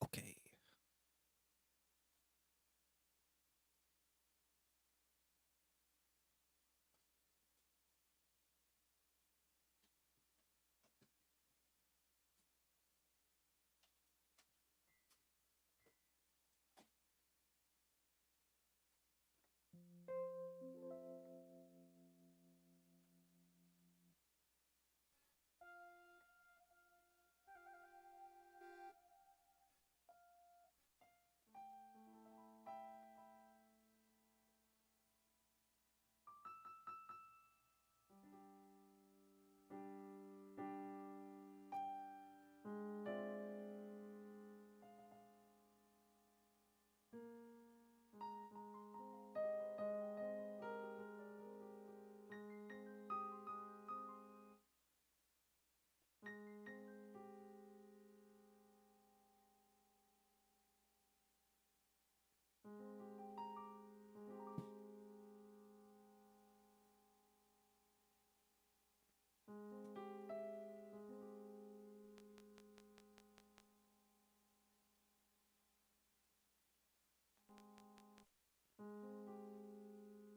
Okay.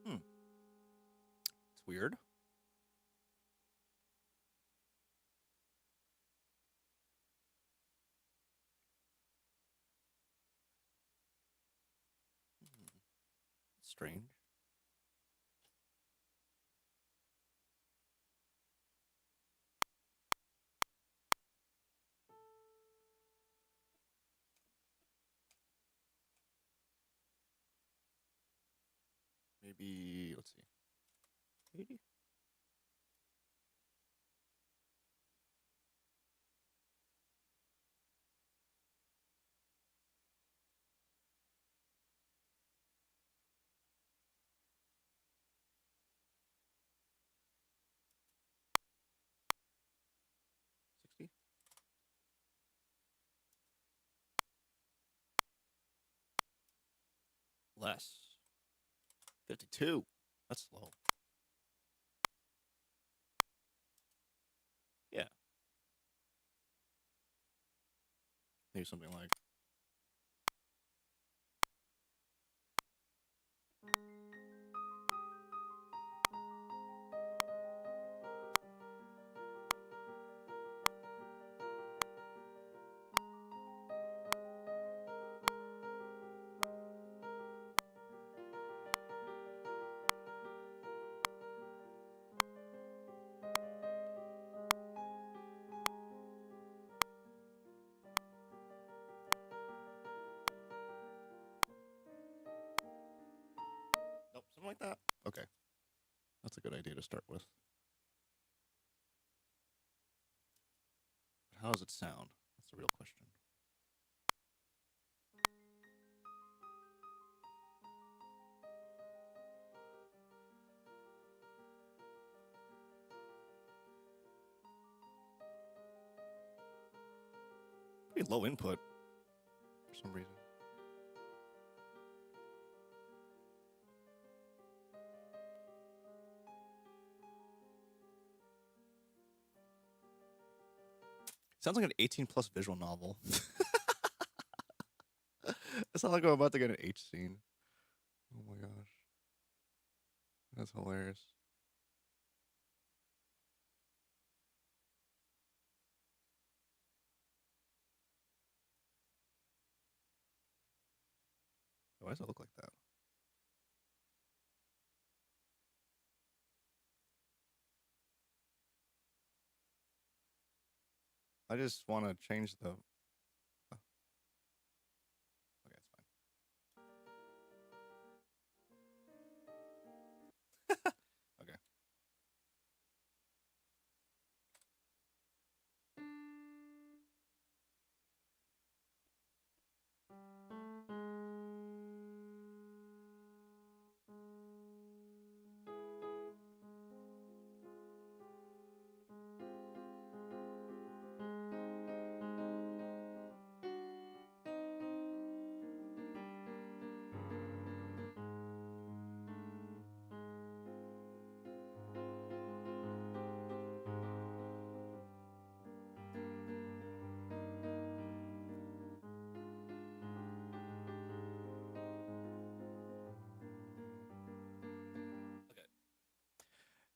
Hmm. It's weird. Hmm. Strange. Maybe let's see. 80? $60? Less. 52. That's low. Yeah. Maybe something like like that? Okay. That's a good idea to start with. How does it sound? That's the real question. Pretty low input for some reason. Sounds like an 18+ visual novel. It sounds like I'm about to get an H scene. Oh my gosh. That's hilarious. Why does it look like that? I just want to change the. Okay, it's fine. Okay.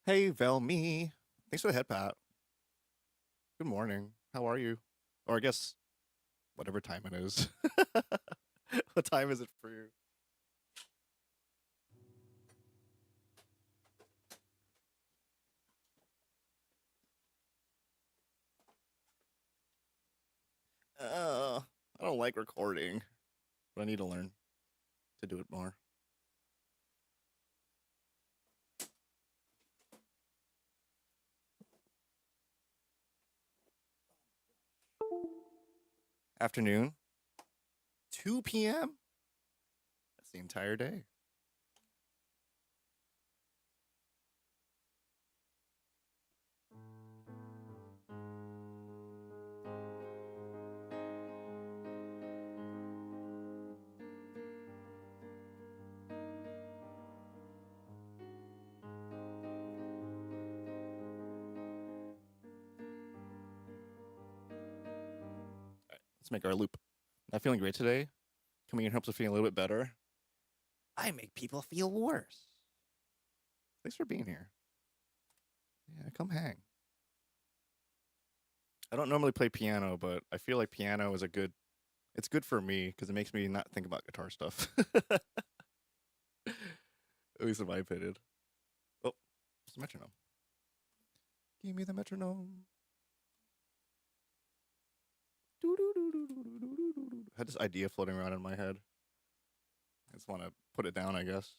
Hey, Velmy. Thanks for the head pat. Good morning. How are you? Or I guess whatever time it is. What time is it for you? I don't like recording, but I need to learn to do it more. Afternoon, 2 p.m. That's the entire day. All right, let's make our loop. Not feeling great today. Coming in helps us feel a little bit better. I make people feel worse. Thanks for being here. Yeah, come hang. I don't normally play piano, but I feel like piano is a good. It's good for me because it makes me not think about guitar stuff. At least in my opinion. Oh, it's the metronome. Give me the metronome. I had this idea floating around in my head. I just want to put it down, I guess.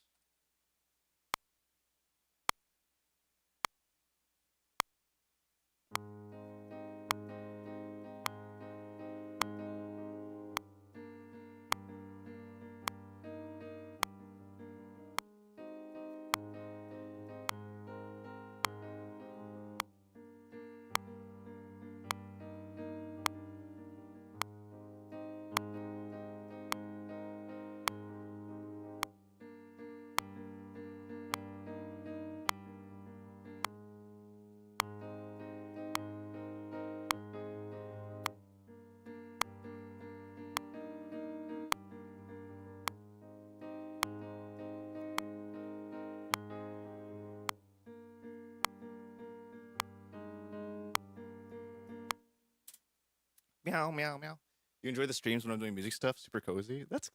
Meow, meow, meow. You enjoy the streams when I'm doing music stuff? Super cozy. That's.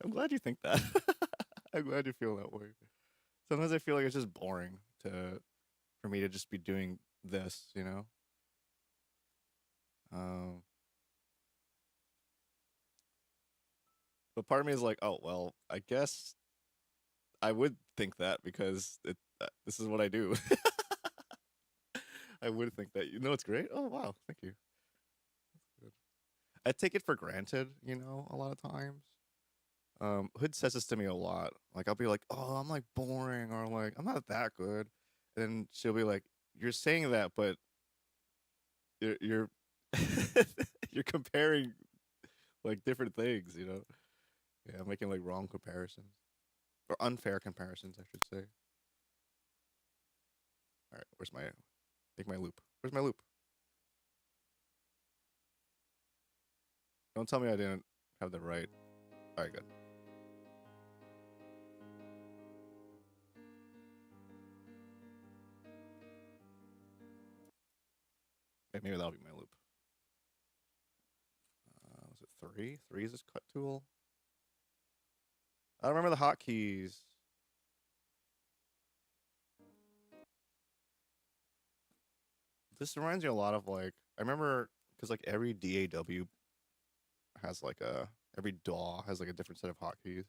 I'm glad you think that. I'm glad you feel that way. Sometimes I feel like it's just boring for me to just be doing this, you know. Um, but part of me is like, oh well, I guess I would think that because this is what I do. I would think that. You know, it's great. Oh wow, thank you. Good. I take it for granted, you know, a lot of times. Hood says this to me a lot. Like I'll be like, "Oh, I'm like boring," or like, "I'm not that good," and she'll be like, "You're saying that, but you're you're comparing like different things, you know? Yeah, I'm making like wrong comparisons or unfair comparisons, I should say. All right, where's my make my loop? Where's my loop? Don't tell me I didn't have the right. All right, good. Okay, maybe that'll be my loop. Was it three? Three is this cut tool? I don't remember the hotkeys. This reminds me a lot of like I remember because like every DAW has like a every DAW has like a different set of hotkeys.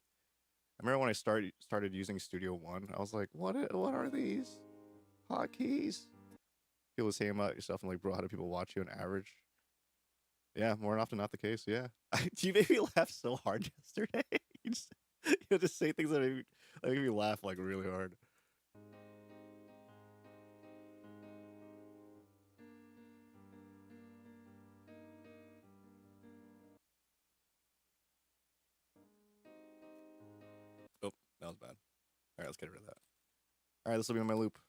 I remember when I started using Studio One, I was like, what are these hotkeys? Feel the same about yourself and like, bro, how do people watch you on average? Yeah, more often not the case. Yeah, you made me laugh so hard yesterday. You just say things that make me laugh like really hard. Oh, that was bad. All right, let's get rid of that. All right, this will be on my loop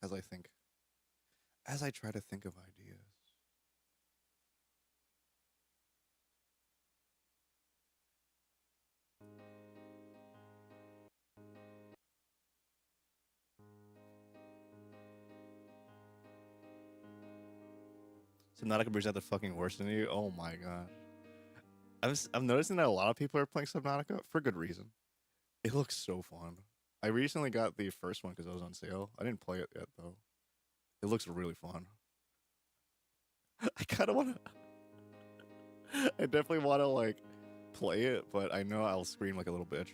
as I think, as I try to think of ideas. Subnautica brings out the fucking worst in you. Oh my god. I'm noticing that a lot of people are playing Subnautica for good reason. It looks so fun. I recently got the first one because it was on sale. I didn't play it yet though. It looks really fun. I kind of want to. I definitely want to like play it, but I know I'll scream like a little bitch.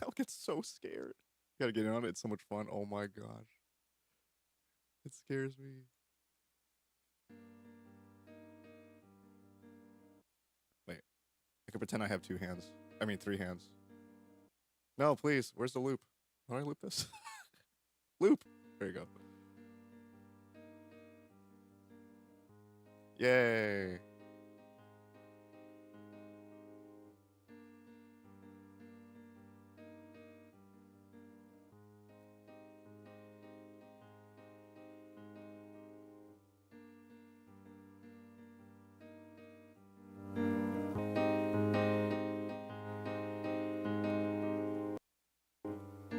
I'll get so scared. Gotta get in on it. It's so much fun. Oh my gosh, it scares me. Wait, I can pretend I have two hands. I mean, three hands. No, please. Where's the loop? How do I loop this? Loop. There you go. Yay.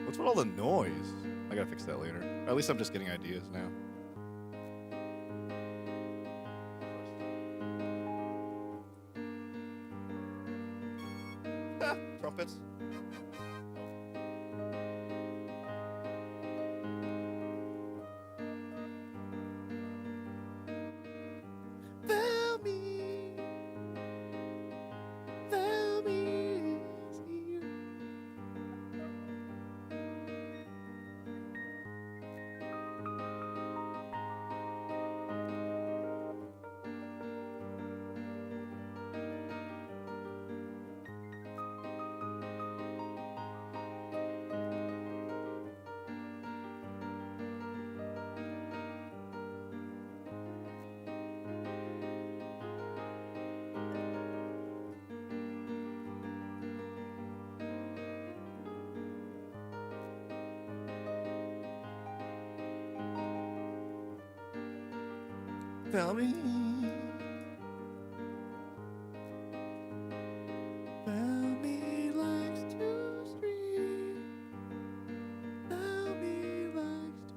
What's with all the noise? I gotta fix that later. Or at least I'm just getting ideas now. Trumpets. Tell me, tell me, it's here. Tell me, tell me likes to stream. Tell me likes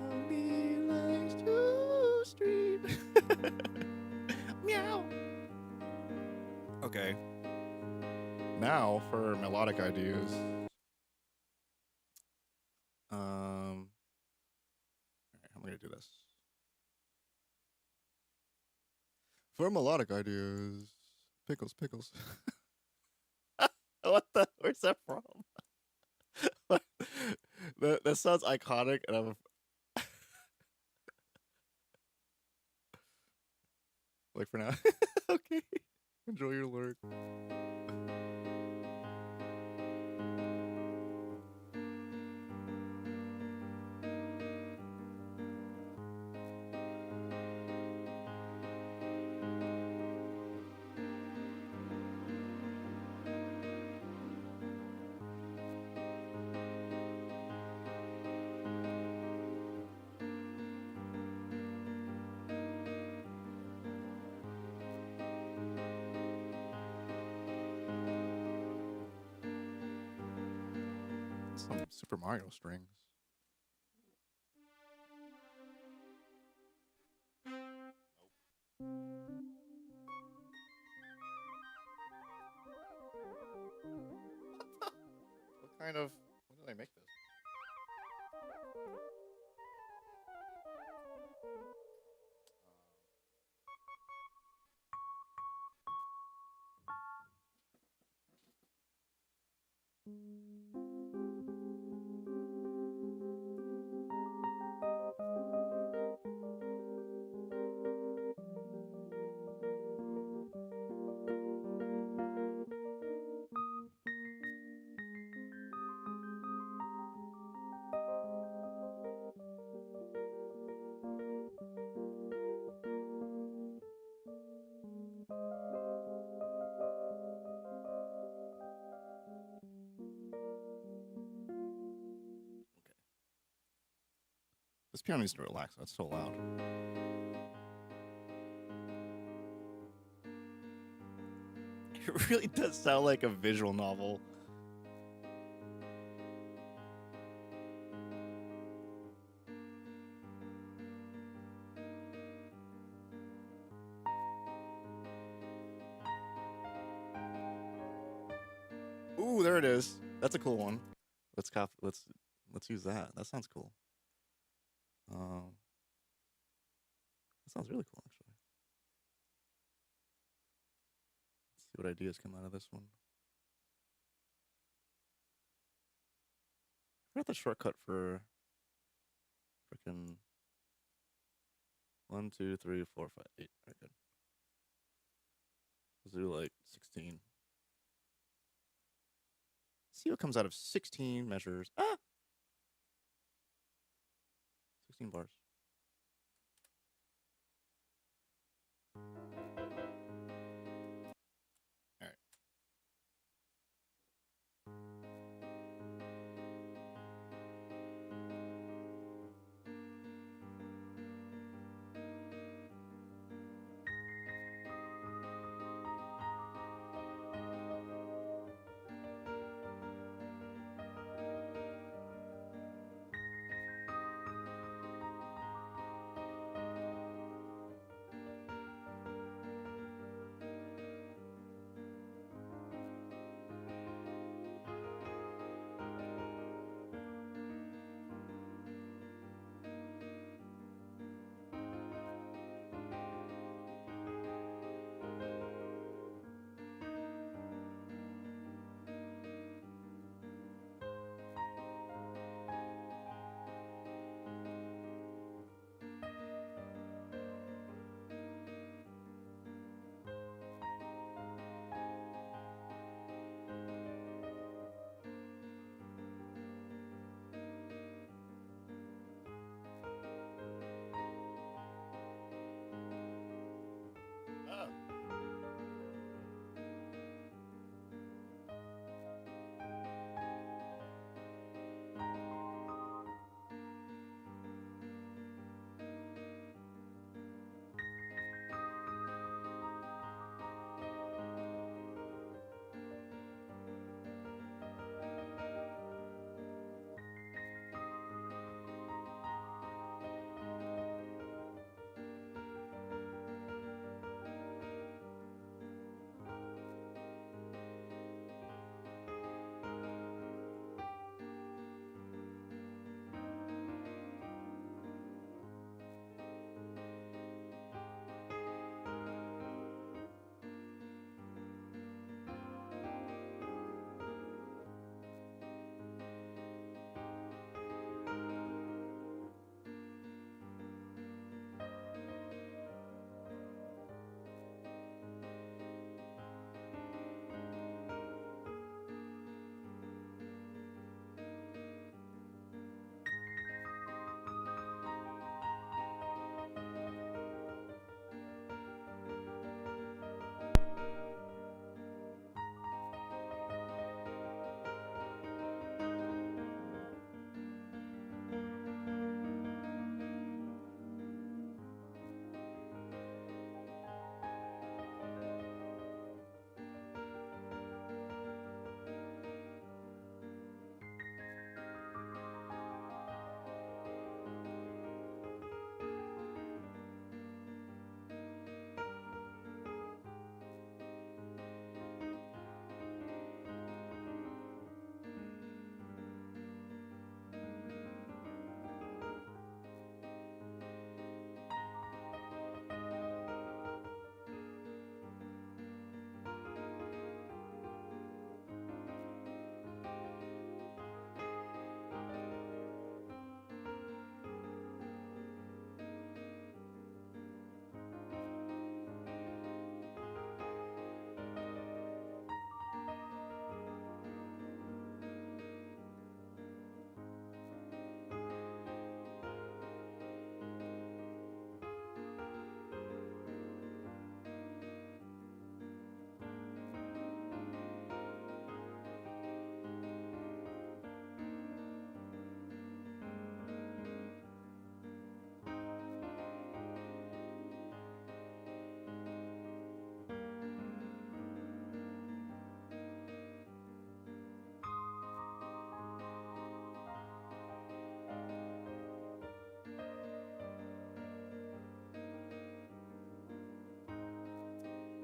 tell me likes to stream. Meow. Okay. Now for melodic ideas. to do this. For melodic ideas. Pickles, pickles. What the? Where's that from? That sounds iconic, and I'm like, for now. Okay. Enjoy your lyric. Some Super Mario strings. What kind of? When did I make this? This piano needs to relax. That's so loud. It really does sound like a visual novel. Ooh, there it is. That's a cool one. Let's copy. Let's use that. That sounds cool. That sounds really cool, actually. Let's see what ideas come out of this one. I forgot the shortcut for freaking 1, 2, 3, 4, 5, 8. Very good. Let's do like 16. See what comes out of 16 measures. Ah! 16 bars. All right.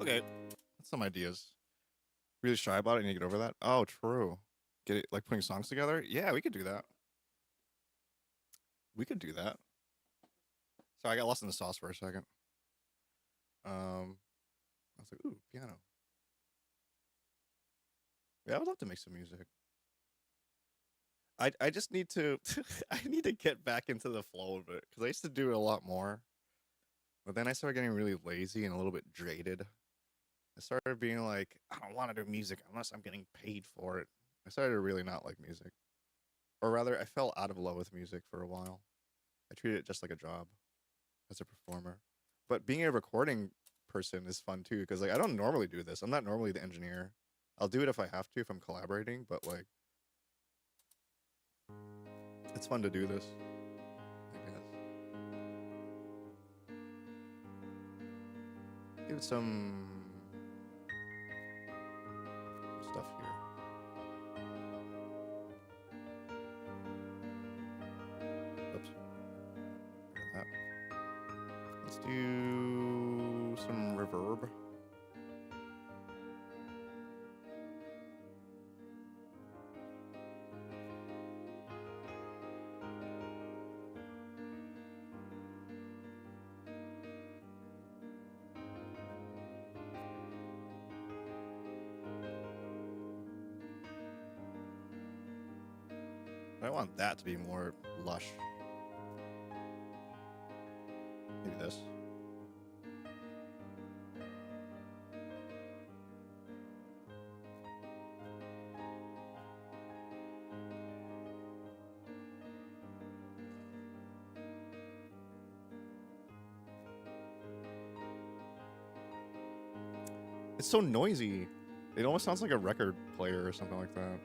Okay, that's some ideas. Really shy about it and you get over that? Oh, true. Get it like putting songs together? Yeah, we could do that. We could do that. Sorry, I got lost in the sauce for a second. I was like, ooh, piano. Yeah, I would love to make some music. I just need to I need to get back into the flow of it because I used to do it a lot more, but then I started getting really lazy and a little bit jaded. I started being like, I don't want to do music unless I'm getting paid for it. I started to really not like music, or rather, I fell out of love with music for a while. I treated it just like a job as a performer. But being a recording person is fun too because like I don't normally do this. I'm not normally the engineer. I'll do it if I have to if I'm collaborating, but like it's fun to do this, I guess. Give it some stuff here. Oops. That. Let's do some reverb. I want that to be more lush. Maybe this. It's so noisy. It almost sounds like a record player or something like that.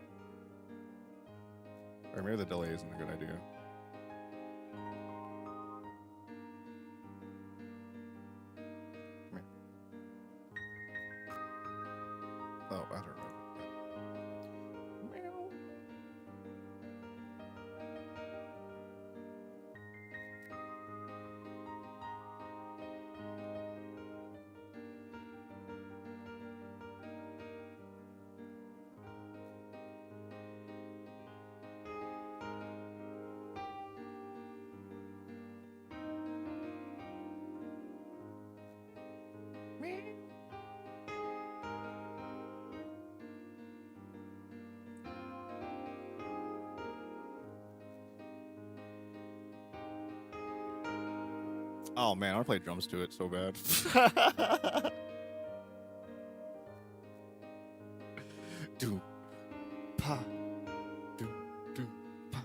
Or maybe the delay isn't a good idea. Come here. Oh, I don't know. Oh man, I want to play drums to it so bad. Do pa do do pa.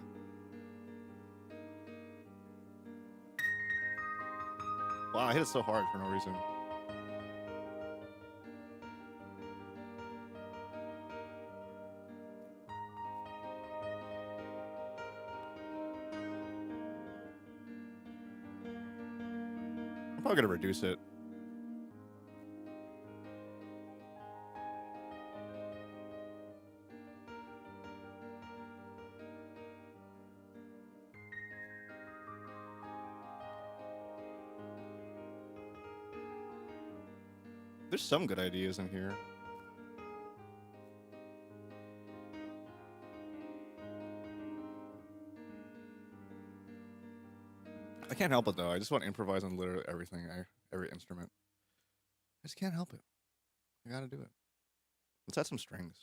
Wow, I hit it so hard for no reason. I'm probably gonna reduce it. There's some good ideas in here. I can't help it though. I just want to improvise on literally everything, every instrument. I just can't help it. I gotta do it. Let's add some strings.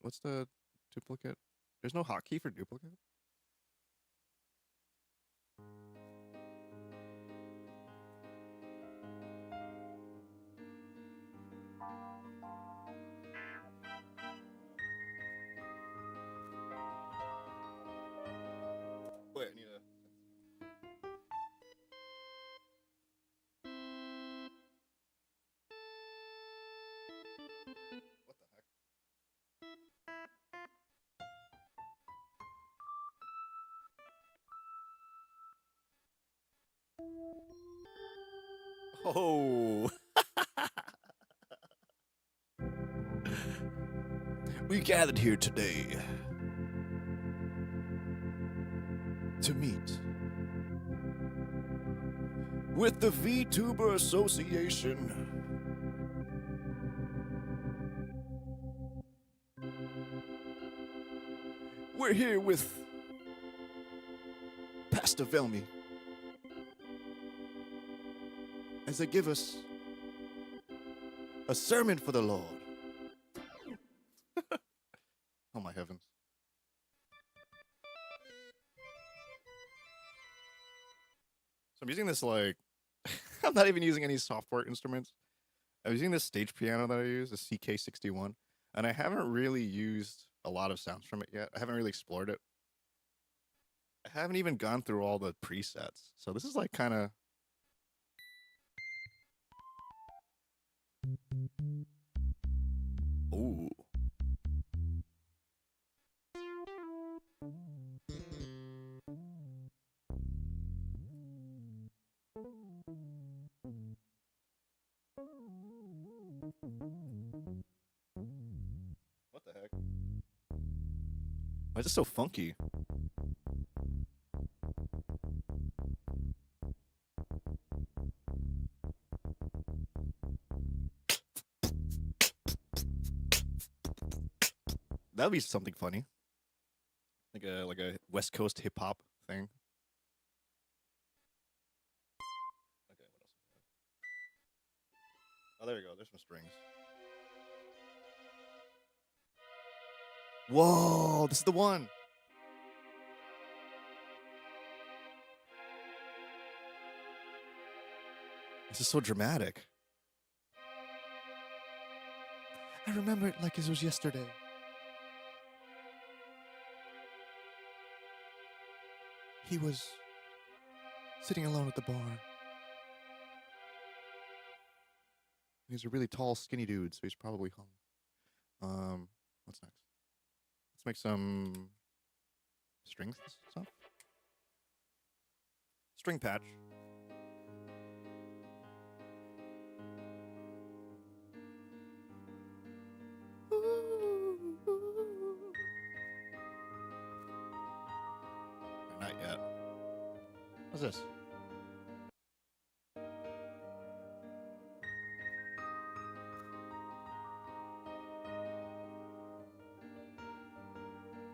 What's the duplicate? There's no hotkey for duplicate? Wait, I need a... What the heck? Oh! We gathered here today to meet with the VTuber Association. We're here with Pastor Velmi as they give us a sermon for the Lord. Oh my heavens. So I'm using this like, I'm not even using any software instruments. I'm using this stage piano that I use, the CK61, and I haven't really used a lot of sounds from it yet. I haven't really explored it. I haven't even gone through all the presets. So this is like kind of... Ooh. What the heck? Why is it so funky? That would be something funny. Like a West Coast hip hop thing. Okay, what else? Oh, there we go. There's some strings. Whoa, this is the one. This is so dramatic. I remember it like it was yesterday. He was sitting alone at the bar. He's a really tall, skinny dude, so he's probably hung. What's next? Let's make some strings stuff. String patch. Not yet. What's this?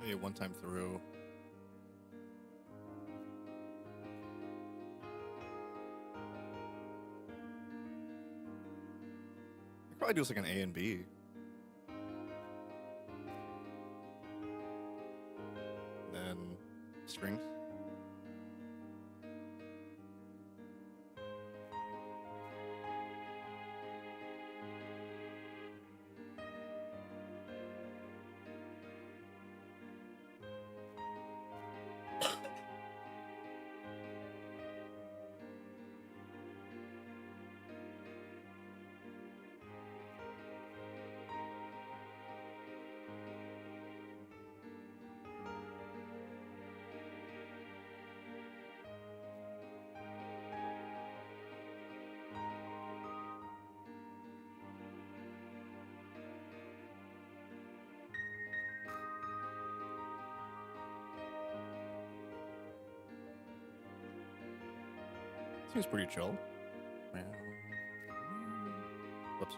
Maybe one time through. I could probably do this like an A and B. Then strings. Seems pretty chill. Whoops.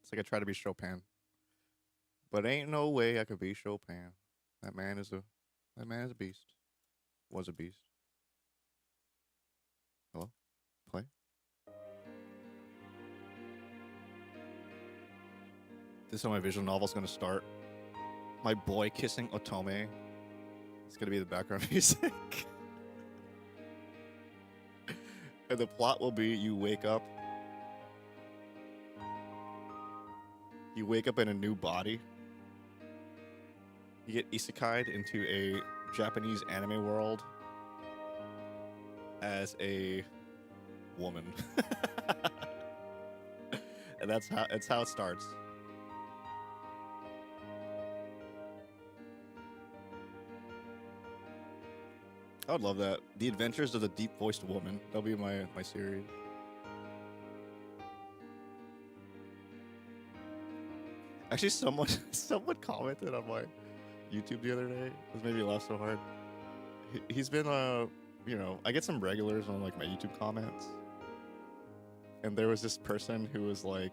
It's like I try to be Chopin, but ain't no way I could be Chopin. That man is a beast. Was a beast. Hello, play. This is how my visual novel's gonna start. My boy kissing Otome. It's gonna be the background music. And the plot will be you wake up in a new body. You get isekai'd into a Japanese anime world as a woman. And that's how it starts. I would love that. The Adventures of the Deep-Voiced Woman. That'll be my series. Actually, someone commented on my YouTube the other day. This made me laugh so hard. He's been you know, I get some regulars on like my YouTube comments. And there was this person who was like,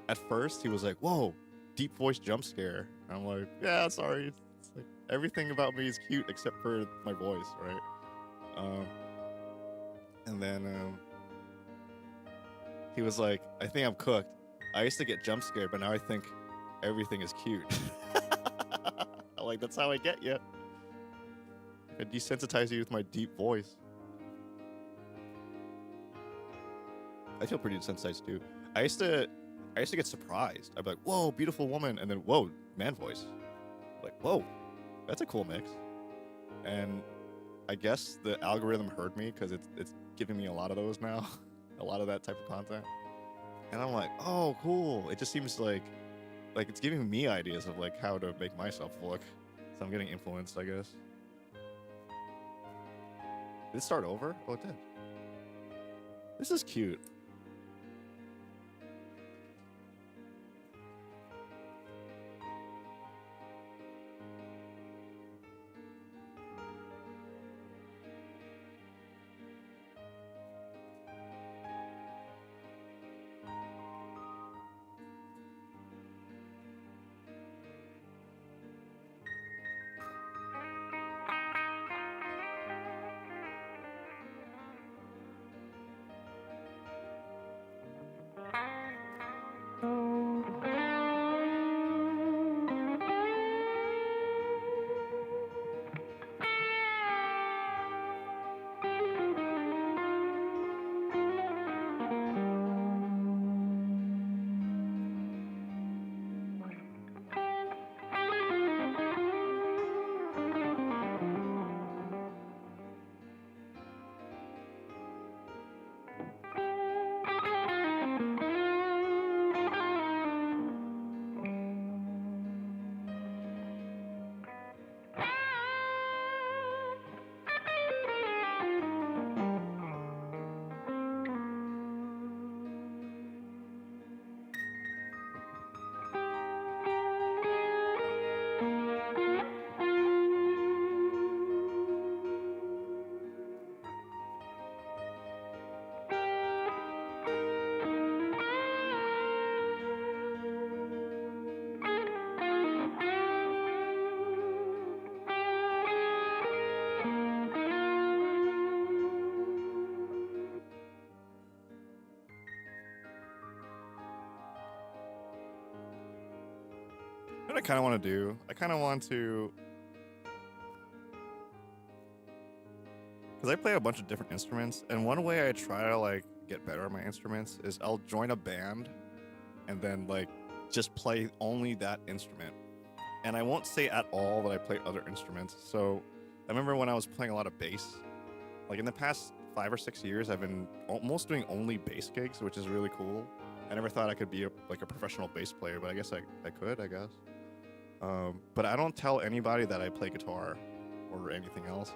at first he was like, "Whoa, deep voice jump scare." And I'm like, "Yeah, sorry. It's like everything about me is cute except for my voice, right?" And then he was like, "I think I'm cooked. I used to get jump scared, but now I think everything is cute." I'm like, that's how I get you. I desensitize you with my deep voice. I feel pretty desensitized too. I used to get surprised. I'd be like, "Whoa, beautiful woman," and then, "Whoa, man voice." Like, "Whoa, that's a cool mix." And I guess the algorithm heard me because it's giving me a lot of those now, a lot of that type of content. And I'm like, "Oh, cool." It just seems like it's giving me ideas of like how to make myself look. So I'm getting influenced, I guess. Did it start over? Oh, it did. This is cute. What I kind of want to do, because I play a bunch of different instruments, and one way I try to like get better at my instruments is I'll join a band, and then like just play only that instrument, and I won't say at all that I play other instruments. So I remember when I was playing a lot of bass, like in the past 5 or 6 years, I've been almost doing only bass gigs, which is really cool. I never thought I could be a professional bass player, but I guess I could, I guess. But I don't tell anybody that I play guitar or anything else.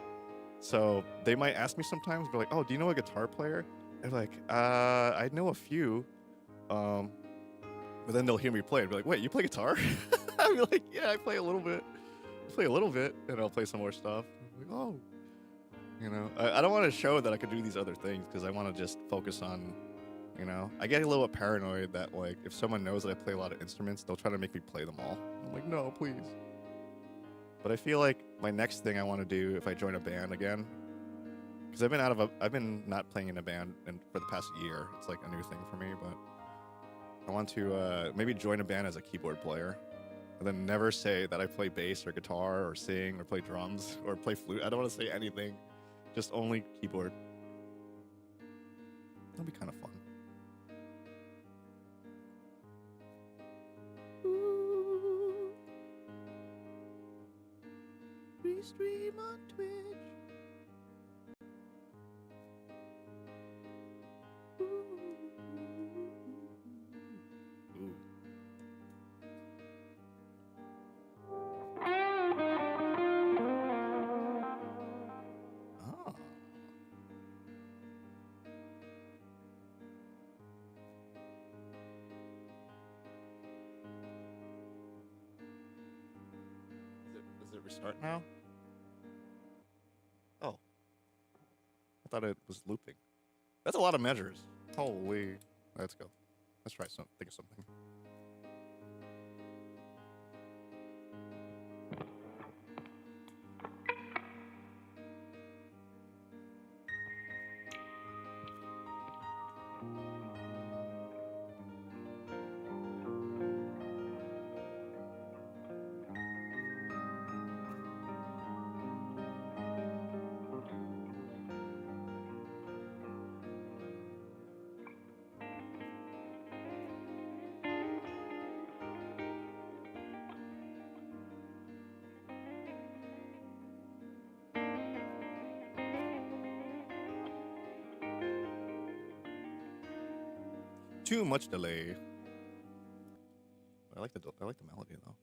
So they might ask me sometimes, be like, "Oh, do you know a guitar player?" And I'm like, I know a few. But then they'll hear me play and be like, "Wait, you play guitar?" I'll be like, "Yeah, I play a little bit. And I'll play some more stuff. I'm like, "Oh." You know, I don't want to show that I could do these other things because I want to just focus on, you know, I get a little bit paranoid that like if someone knows that I play a lot of instruments, they'll try to make me play them all. I'm like, "No, please." But I feel like my next thing I want to do if I join a band again, because I've been not playing in a band for the past year. It's like a new thing for me, but I want to maybe join a band as a keyboard player And then never say that I play bass or guitar or sing or play drums or play flute. I don't want to say anything. Just only keyboard. That'll be kind of fun. Ooh. Restream on Twitch. Ooh. Ah. Does it restart now? Oh. I thought it was looping. That's a lot of measures. Holy. Let's go. Let's try think of something. Too much delay. I like the melody though.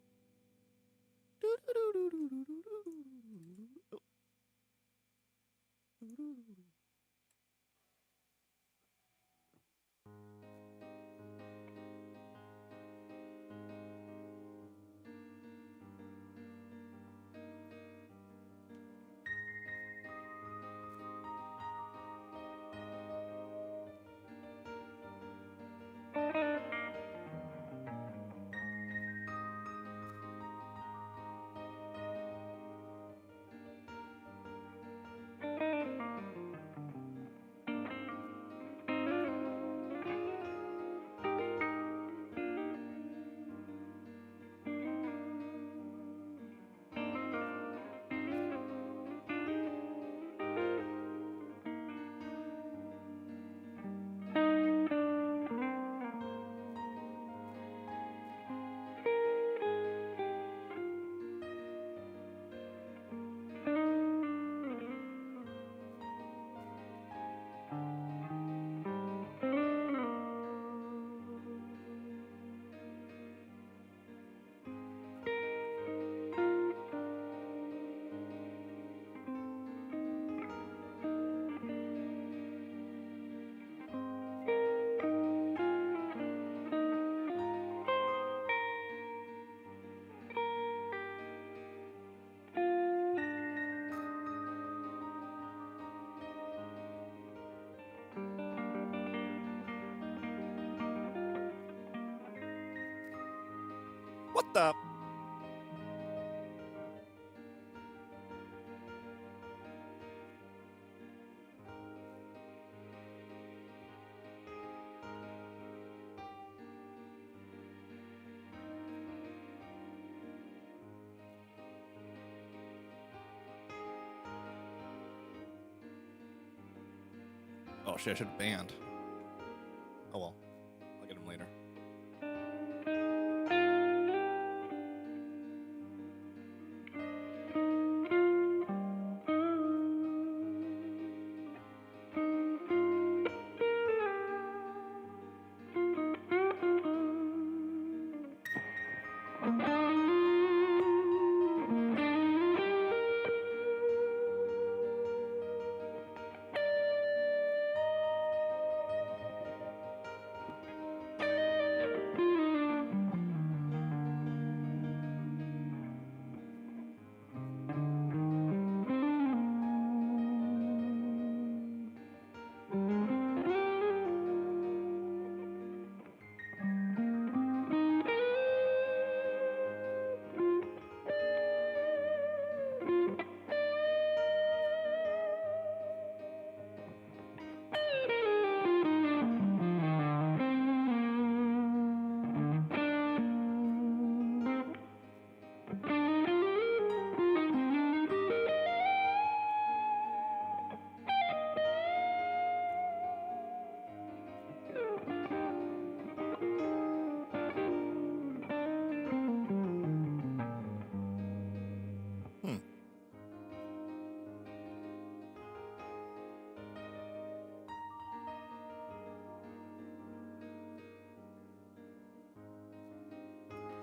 What the? Oh shit, I should have banned. Oh well. I'll get him later.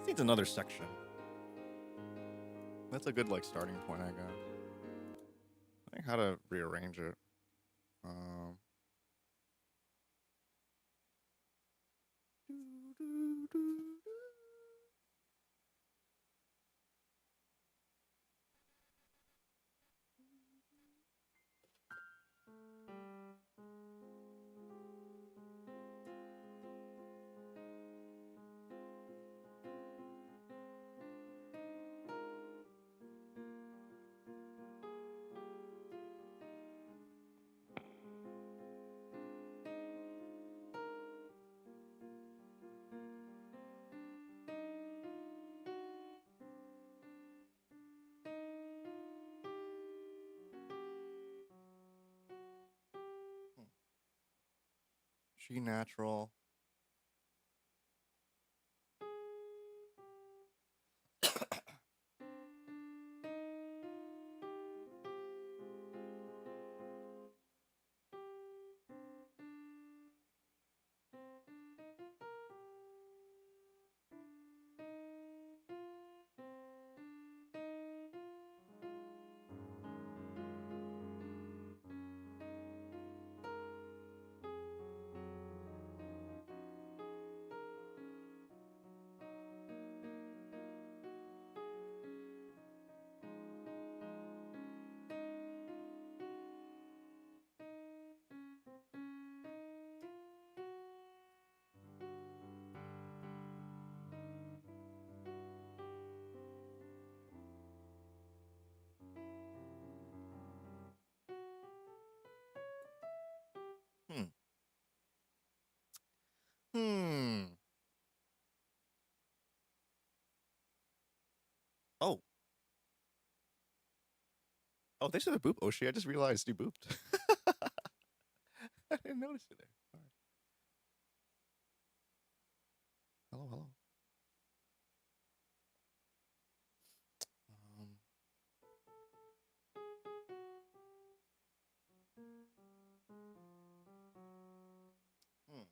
Needs another section. That's a good like starting point, I guess. I think how to rearrange it. Um, G natural. Hmm. Hmm. Oh. Oh, they should have booped Oshi. I just realized you booped. I didn't notice it there. Sorry. Hello, hello. Um, hmm. No.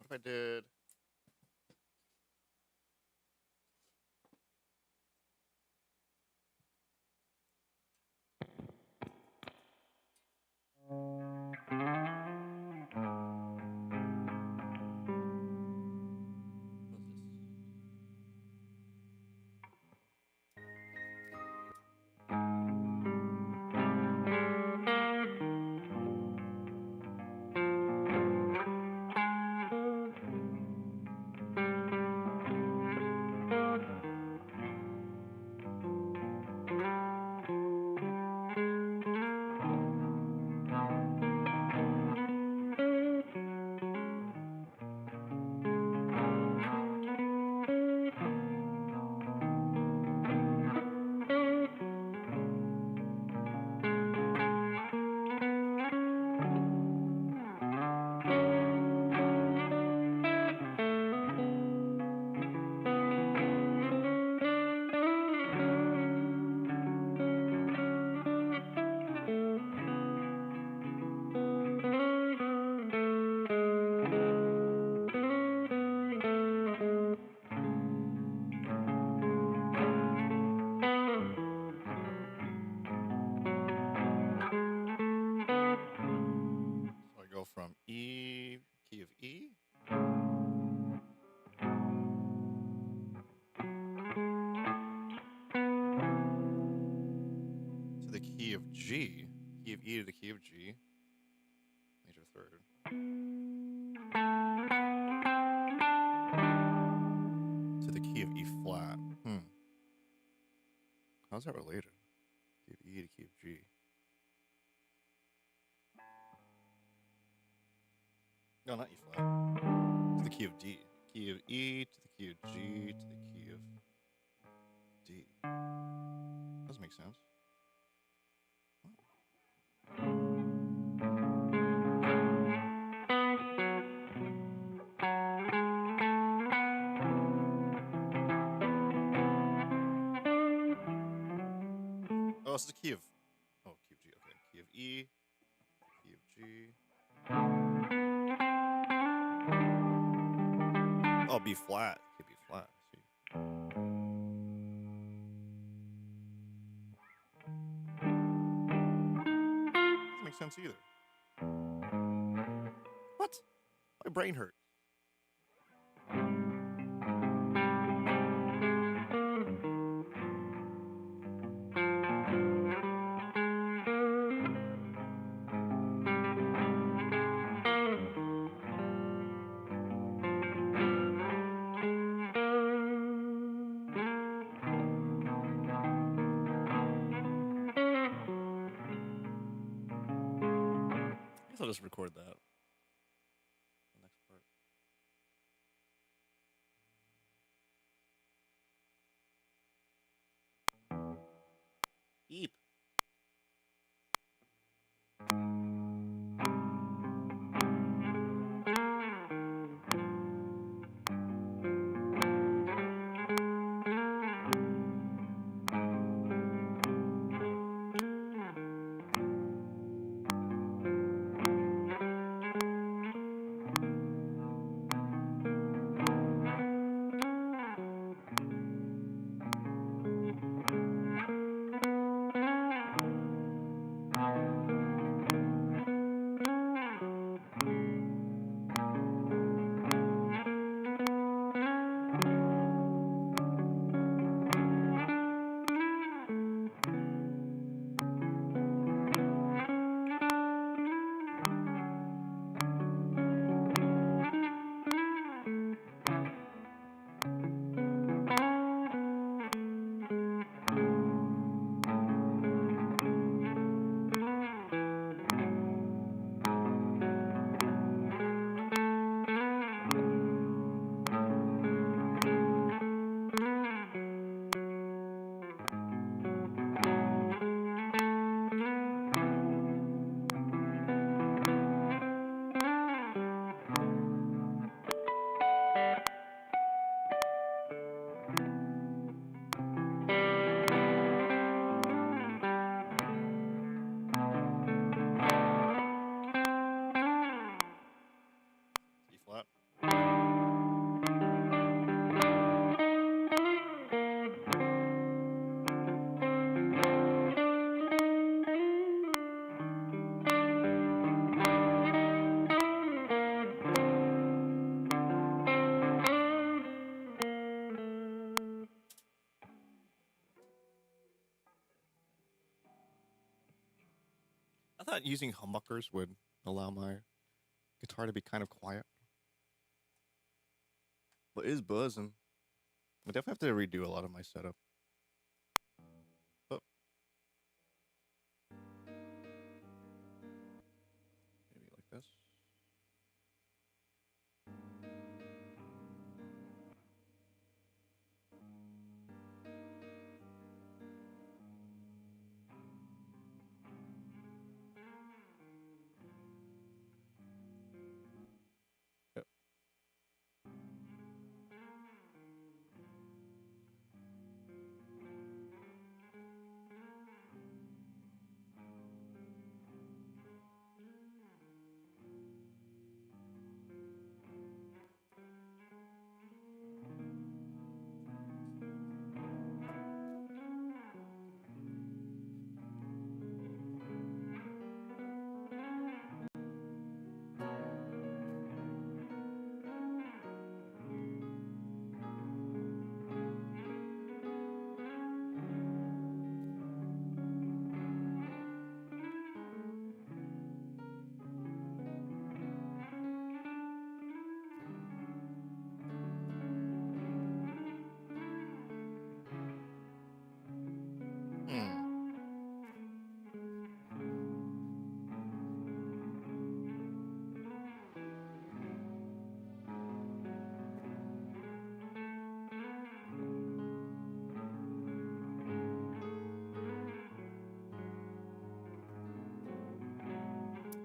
What if I did? What's this? third. To the key of E flat. How's that related? Key of E to key of G. No, not E flat. To the key of D. Key of E to the key of G to the key of D. Doesn't make sense. Oh, this is the key of. Oh, key of G. Okay, key of E, key of G. Oh, B flat. Key of B flat. See. Doesn't make sense either. What? My brain hurts. I guess I'll just record that. The next part. Eep. E flat. I thought using humbuckers would allow my guitar to be kind of quiet. But it is buzzing. I definitely have to redo a lot of my setup. But maybe like this. Yep.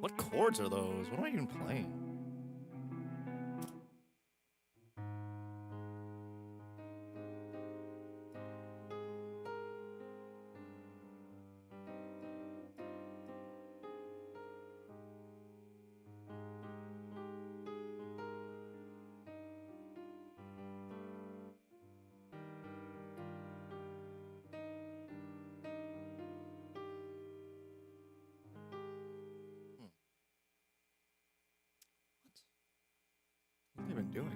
What chords are those? What am I even playing? What have they been doing?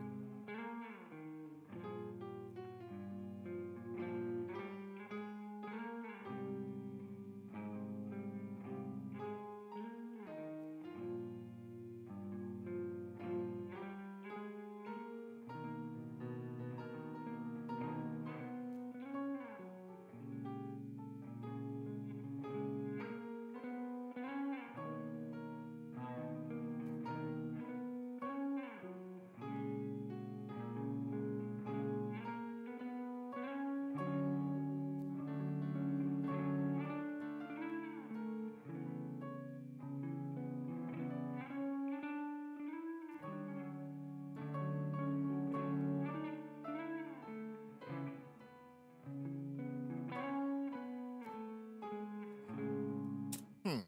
Hmm.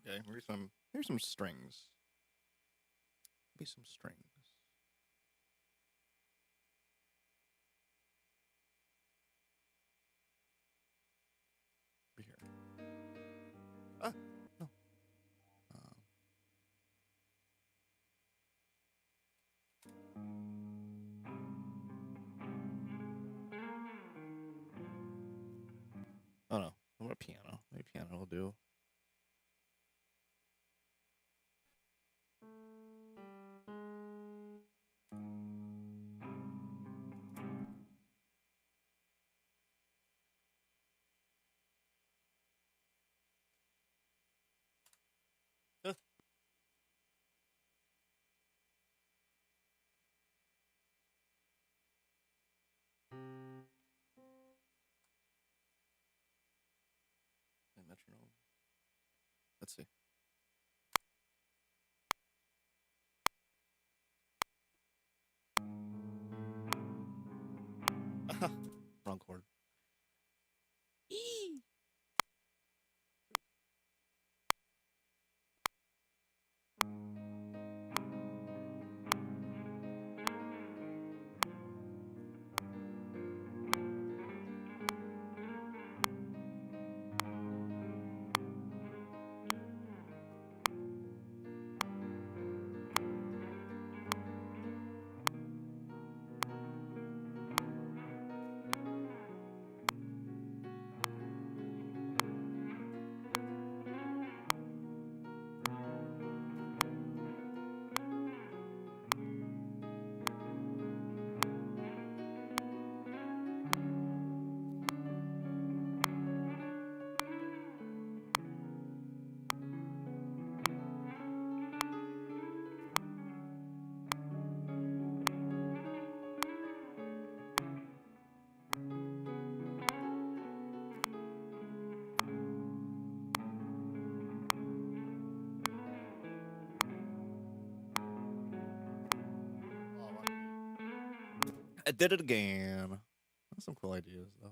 Okay, here's some strings. Maybe some strings. Be here. Ah, no. Oh no. What a piano. Maybe piano will do. Metronome. Let's see. Wrong chord. E. I did it again. That's some cool ideas, though.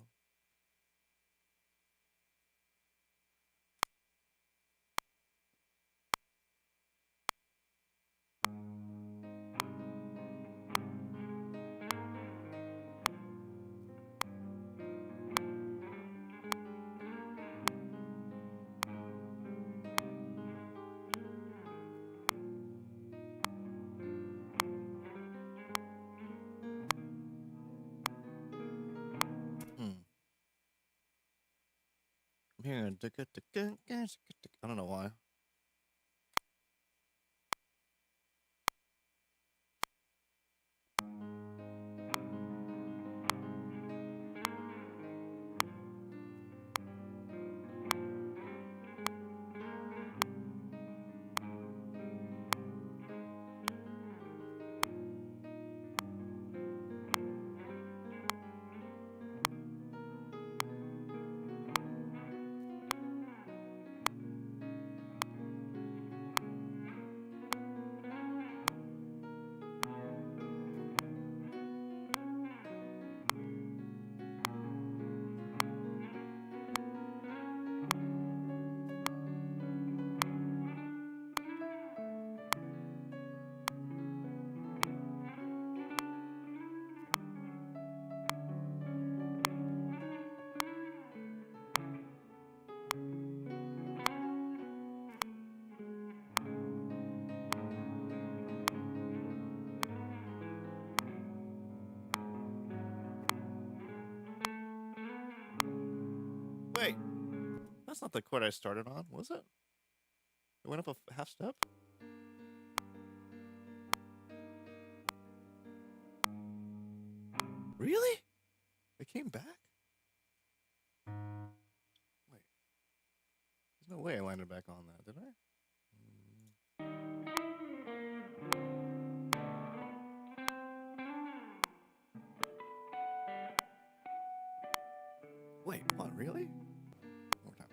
Here, I don't know why. Wait, that's not the chord I started on, was it? It went up a half step? Really? It came back? Wait. There's no way I landed back on that, did I? Wait, what, really? One more time.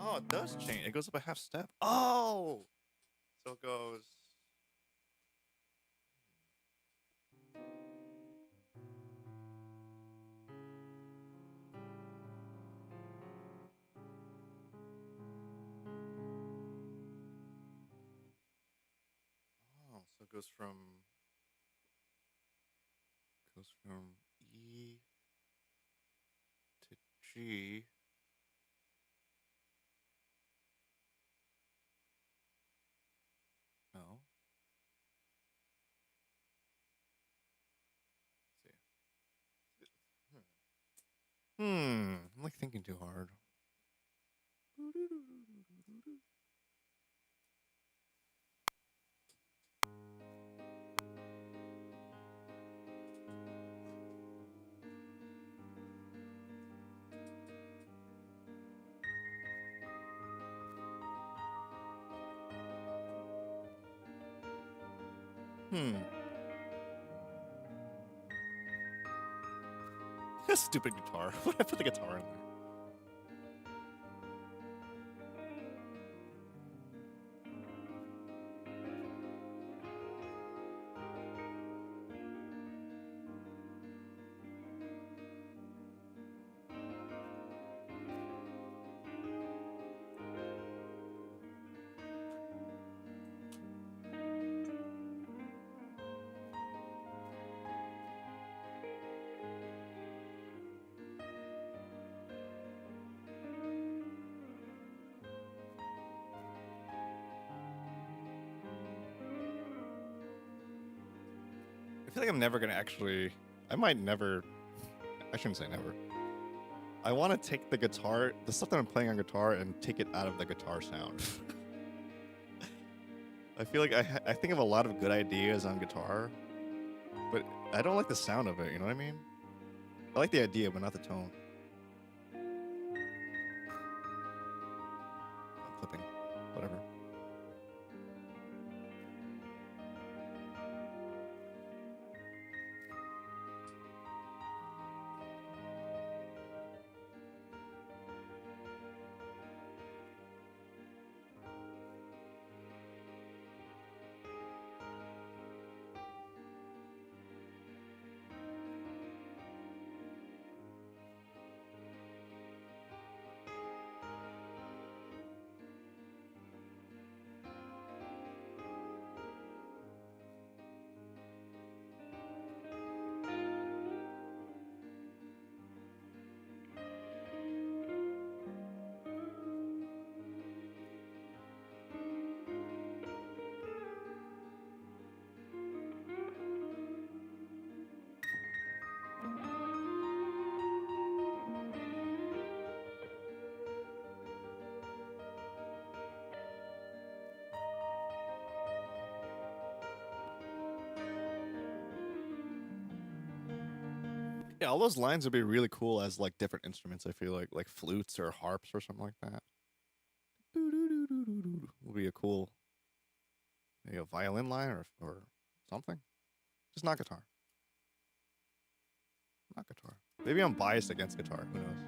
Oh, it does change. It goes up a half step. Oh! So it goes. Oh, so it goes from E to G. No. Let's see. I'm like thinking too hard. Hmm. Stupid guitar. Why did I put the guitar in there? I feel like I'm never gonna actually. I might never. I shouldn't say never. I want to take the guitar, the stuff that I'm playing on guitar, and take it out of the guitar sound. I feel like I think of a lot of good ideas on guitar, but I don't like the sound of it. You know what I mean? I like the idea, but not the tone. I'm clipping. Whatever. Yeah, all those lines would be really cool as like different instruments. I feel like flutes or harps or something like that. Would be a cool, maybe a violin line or something. Just not guitar. Not guitar. Maybe I'm biased against guitar. Who knows?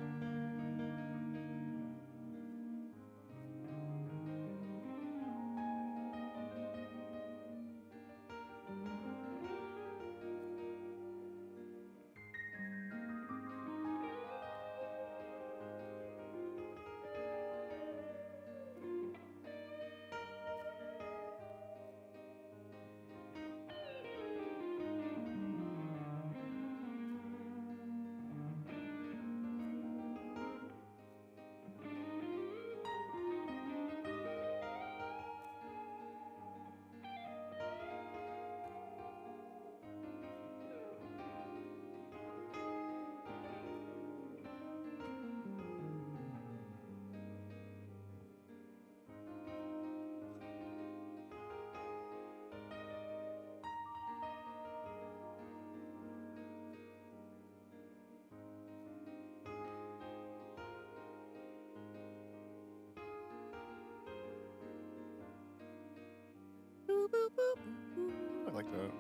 I like that.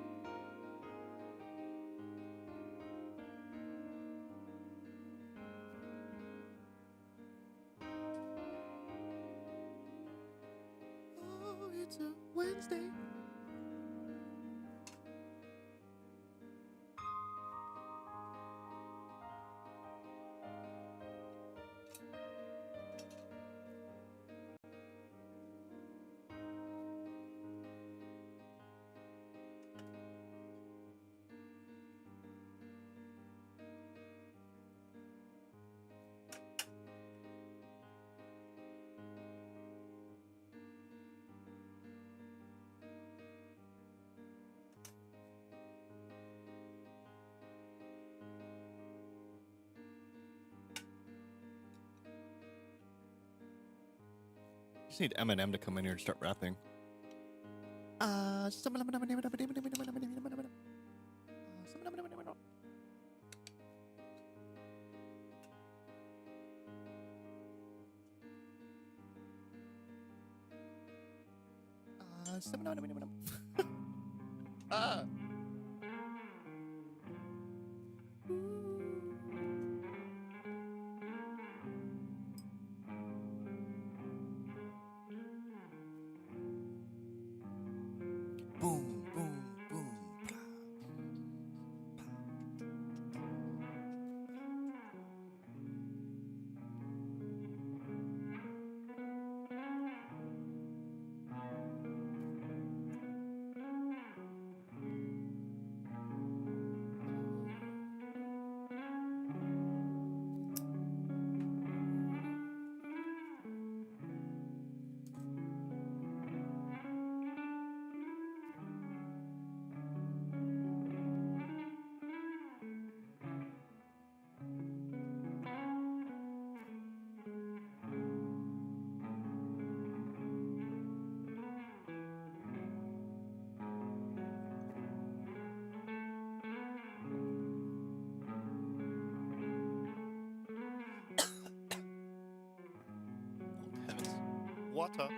Oh, it's a Wednesday. Just need Eminem to come in here and start rapping. Boom, boom, boom. Blah. Oh, heavens. Water.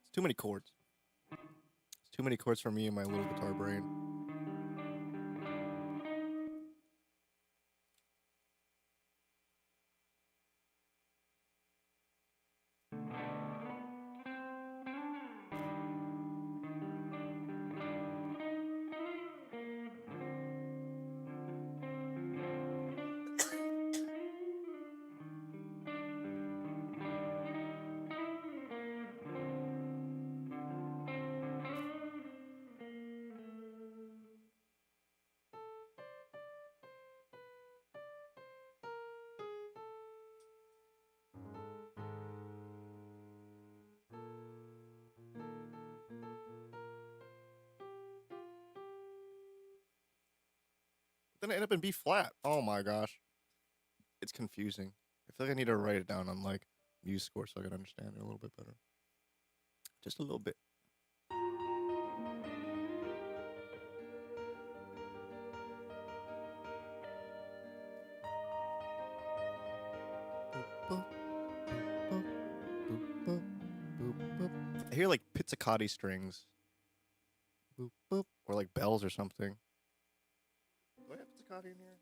It's too many chords. It's too many chords for me and my little guitar brain. Then I end up in B flat. Oh my gosh. It's confusing. I feel like I need to write it down on like MuseScore so I can understand it a little bit better. Just a little bit. I hear like pizzicati strings. Boop, boop, or like bells or something. Do I have pizzicati in here?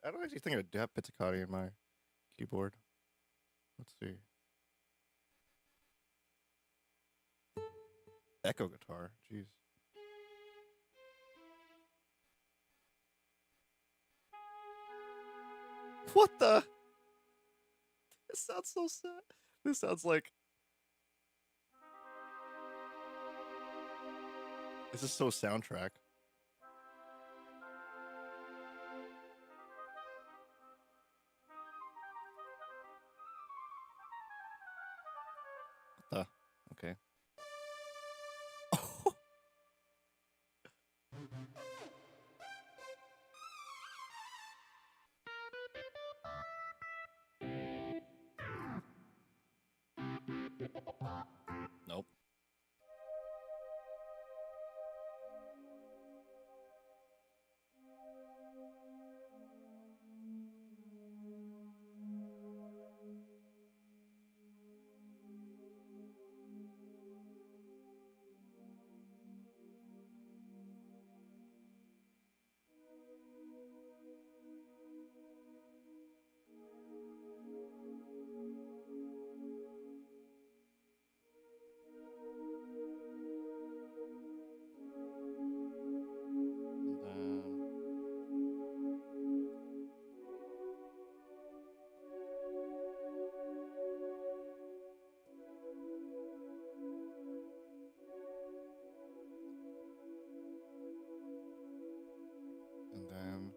I don't actually think I have pizzicati in my keyboard. Let's see. Echo guitar. Jeez. What the? This sounds so sad. This sounds like. This is so soundtrack. What the? Okay. Nope. And then.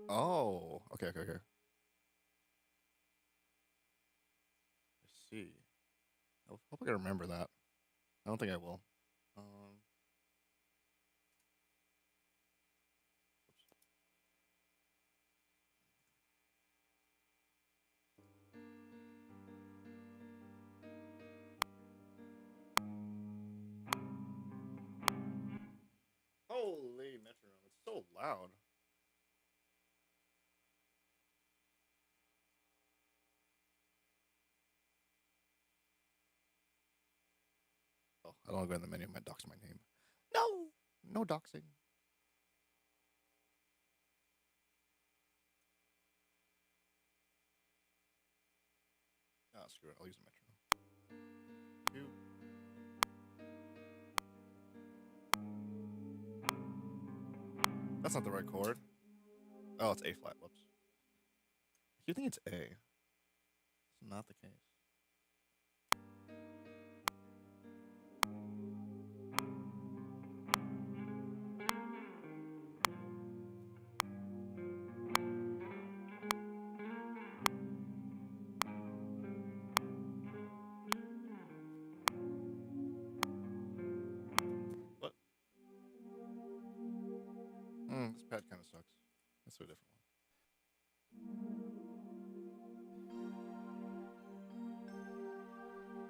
Oh. Okay. Okay. Okay. I see. Oh, Hope I can remember that. I don't think I will. Um, Holy metronome! It's so loud. Oh, I don't want to go in the menu. I might dox my name. No, no doxing. Ah, screw it. I'll use the metronome. Two. That's not the right chord. Oh, it's A flat. Whoops. You think it's A? It's not the case. What? This pad kind of sucks. Let's do a different one.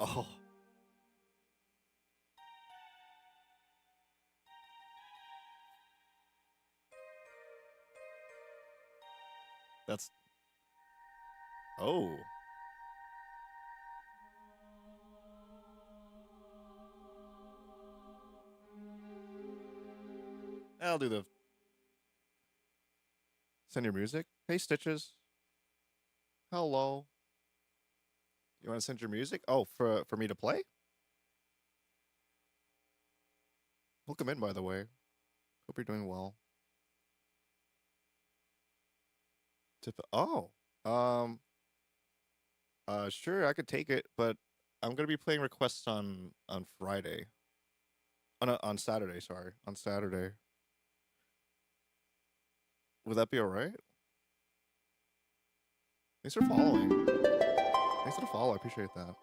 Oh. That's. Oh. I'll do the send your music. Hey, Stitches. Hello. You want to send your music? Oh, for me to play? Welcome in, by the way. Hope you're doing well. Oh. Um. Sure, I could take it, but I'm gonna be playing requests on Friday. On Saturday. Sorry, on Saturday. Would that be all right? Thanks for following. Thanks for the follow. I appreciate that.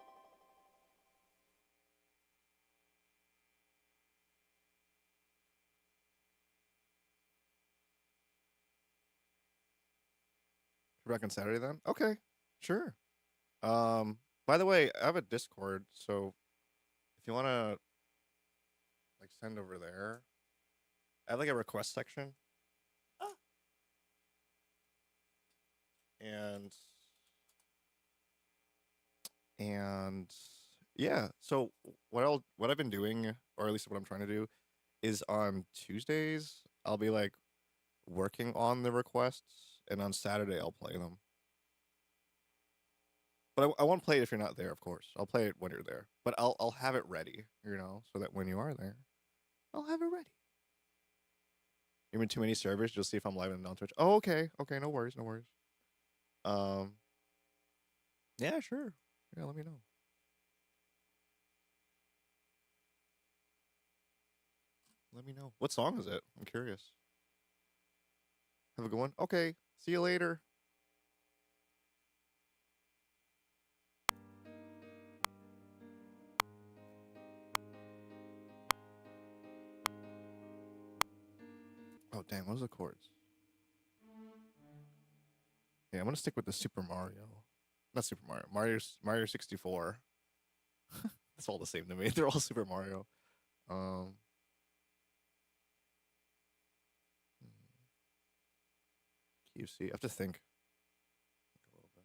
You're back on Saturday then? Okay, sure. By the way, I have a Discord, so if you wanna like send over there, I have like a request section, and and yeah. So what I've been doing, or at least what I'm trying to do, is on Tuesdays I'll be like working on the requests, and on Saturday I'll play them. But I won't play it if you're not there, of course. I'll play it when you're there. But I'll have it ready, so that when you are there, I'll have it ready. You're in too many servers, just see if I'm live and on Twitch. Oh, okay. Okay, no worries, no worries. Um yeah, sure. Yeah, let me know. Let me know. What song is it? I'm curious. Have a good one. Okay. See you later. Oh dang, what was the chords? Yeah, I'm gonna stick with the Super Mario. Not Super Mario. Mario 64. It's all the same to me. They're all Super Mario. Um QC. I have to think a little bit.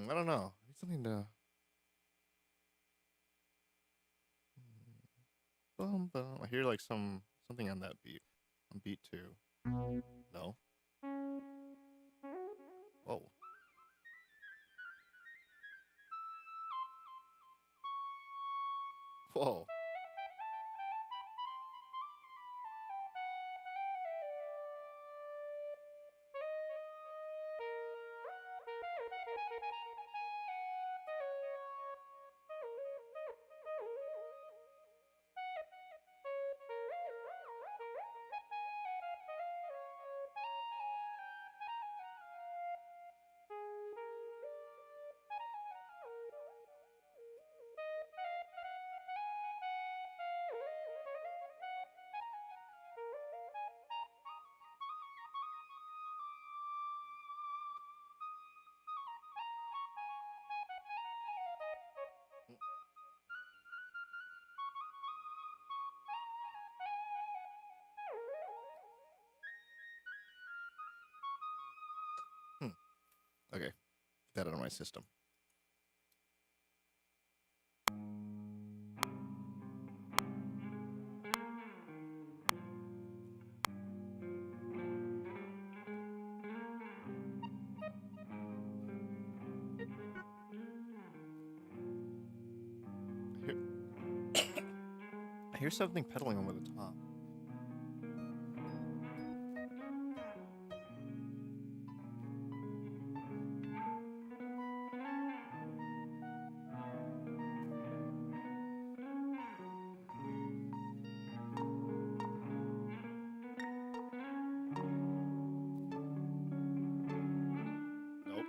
I don't know. I need something to. Bum, bum. I hear like something on that beat. On beat two. No. Whoa. Whoa. Okay, get that out of my system. I hear something pedaling over the top. Nope.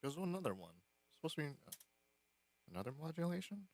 There's another one. It's supposed to be another modulation?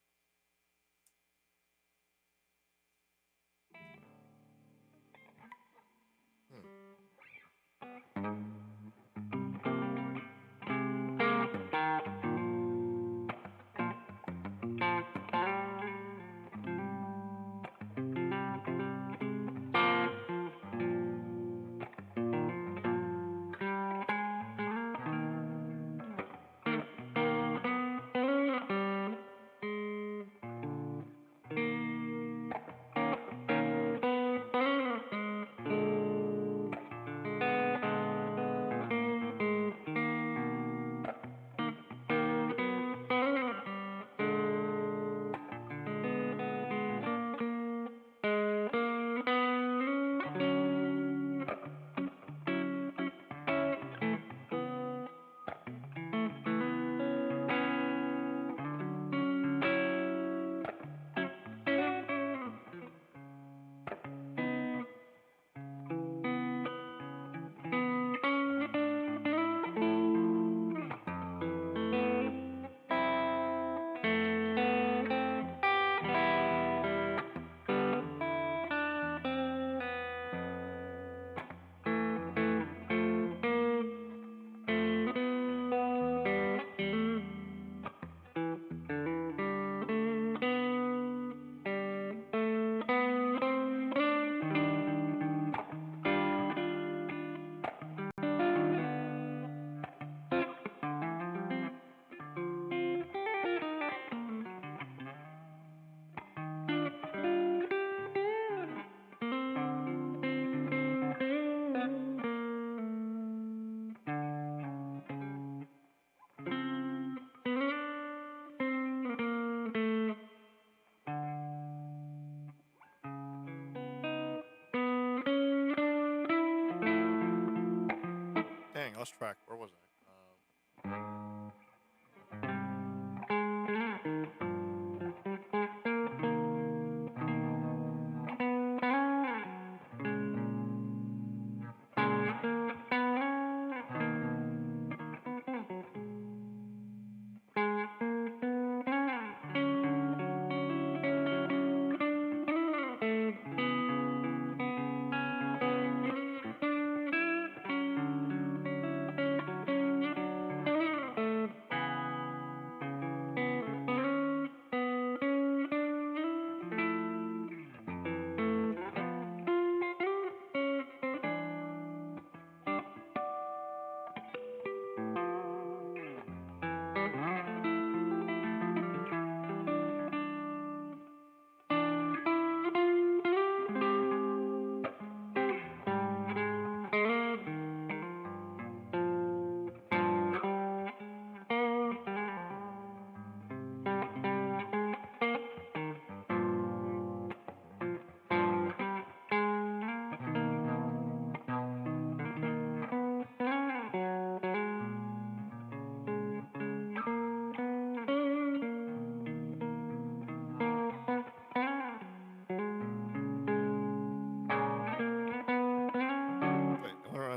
Dang, I lost track. Where was I?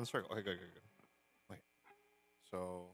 circle. Okay, good, good, good. Wait. So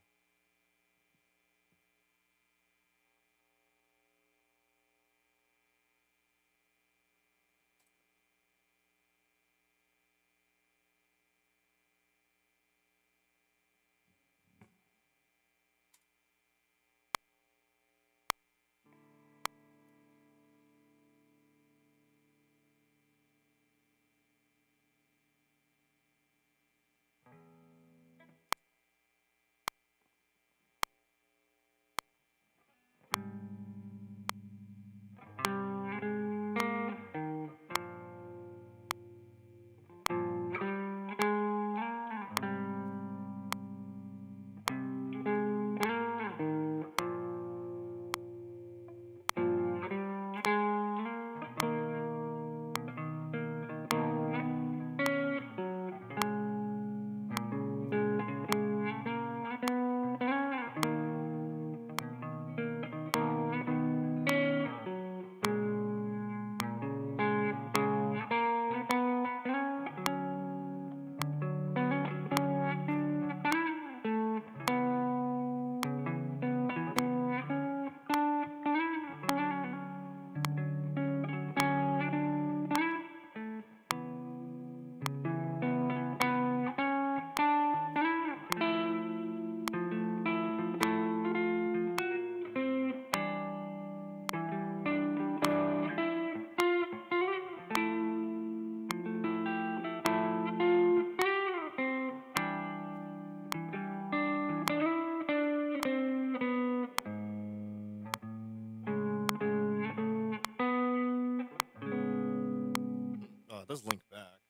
oh, it does link back.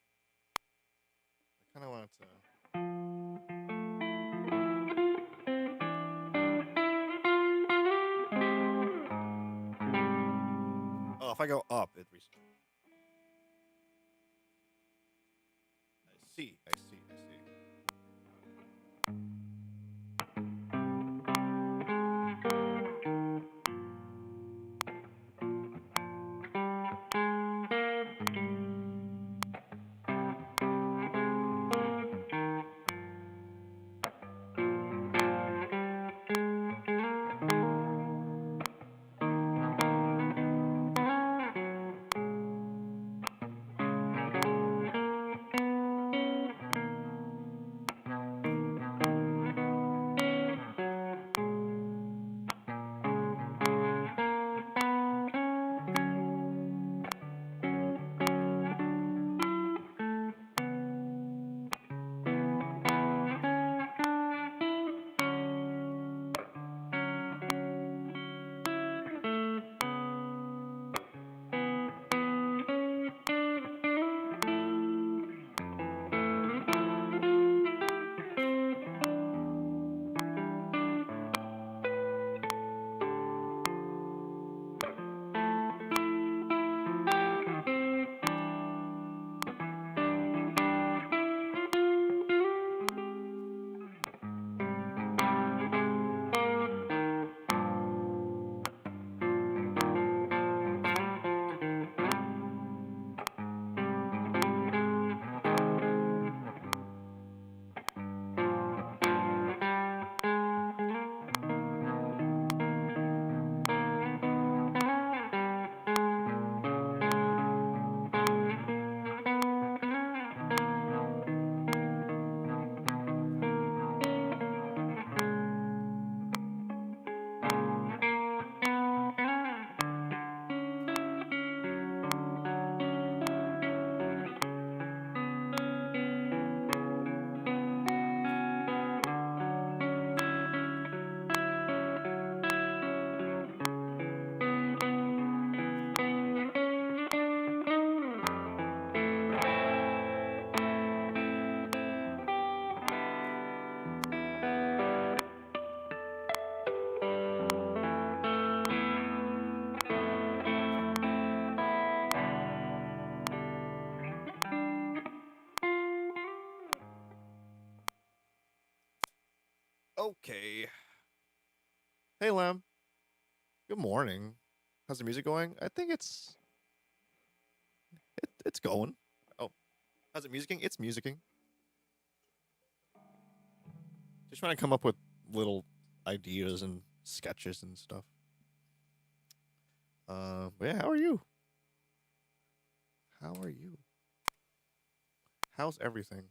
I kind of wanted to. Oh, if I go up, it restarts. I see. I see. I see. Okay. Hey, Lam. Good morning. How's the music going? I think it's going. Oh, how's it musicking? It's musicking. Just trying to come up with little ideas and sketches and stuff. But yeah, how are you? How are you? How's everything?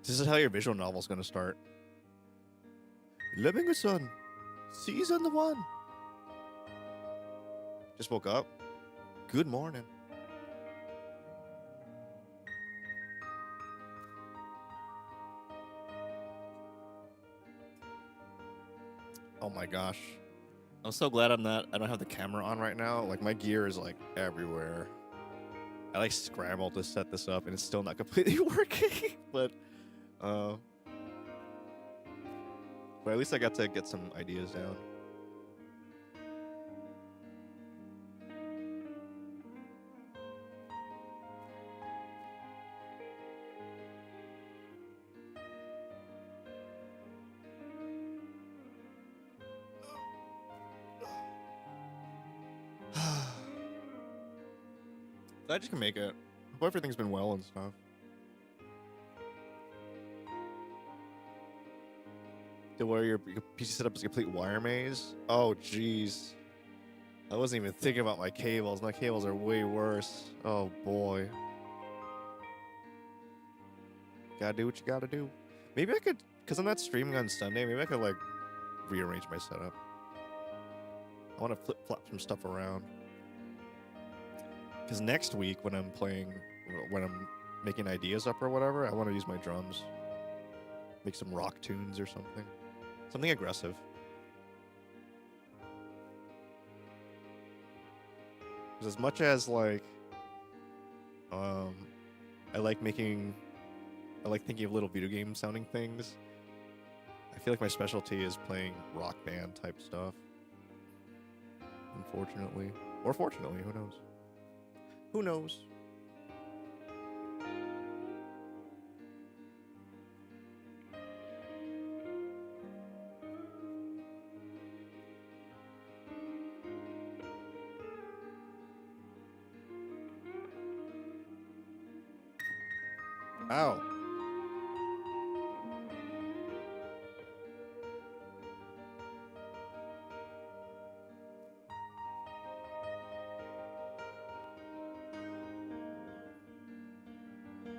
This is how your visual novel's gonna start. Living with Sun, season 1. Just woke up. Good morning. Oh my gosh. I'm so glad I don't have the camera on right now. Like my gear is like everywhere. I like scrambled to set this up and it's still not completely working. But at least I got to get some ideas down. I just can make it. Hope everything's been well and stuff. To where your PC setup is a complete wire maze? Oh, jeez. I wasn't even thinking about my cables. My cables are way worse. Oh, boy. Gotta do what you gotta do. Maybe I could, because I'm not streaming on Sunday, maybe I could, like, rearrange my setup. I want to flip-flop some stuff around. Because next week, when I'm making ideas up or whatever, I want to use my drums. Make some rock tunes or something. Something aggressive. Because as much as, like, I like thinking of little video game sounding things, I feel like my specialty is playing rock band type stuff. Unfortunately. Or fortunately, who knows? Who knows? Ow.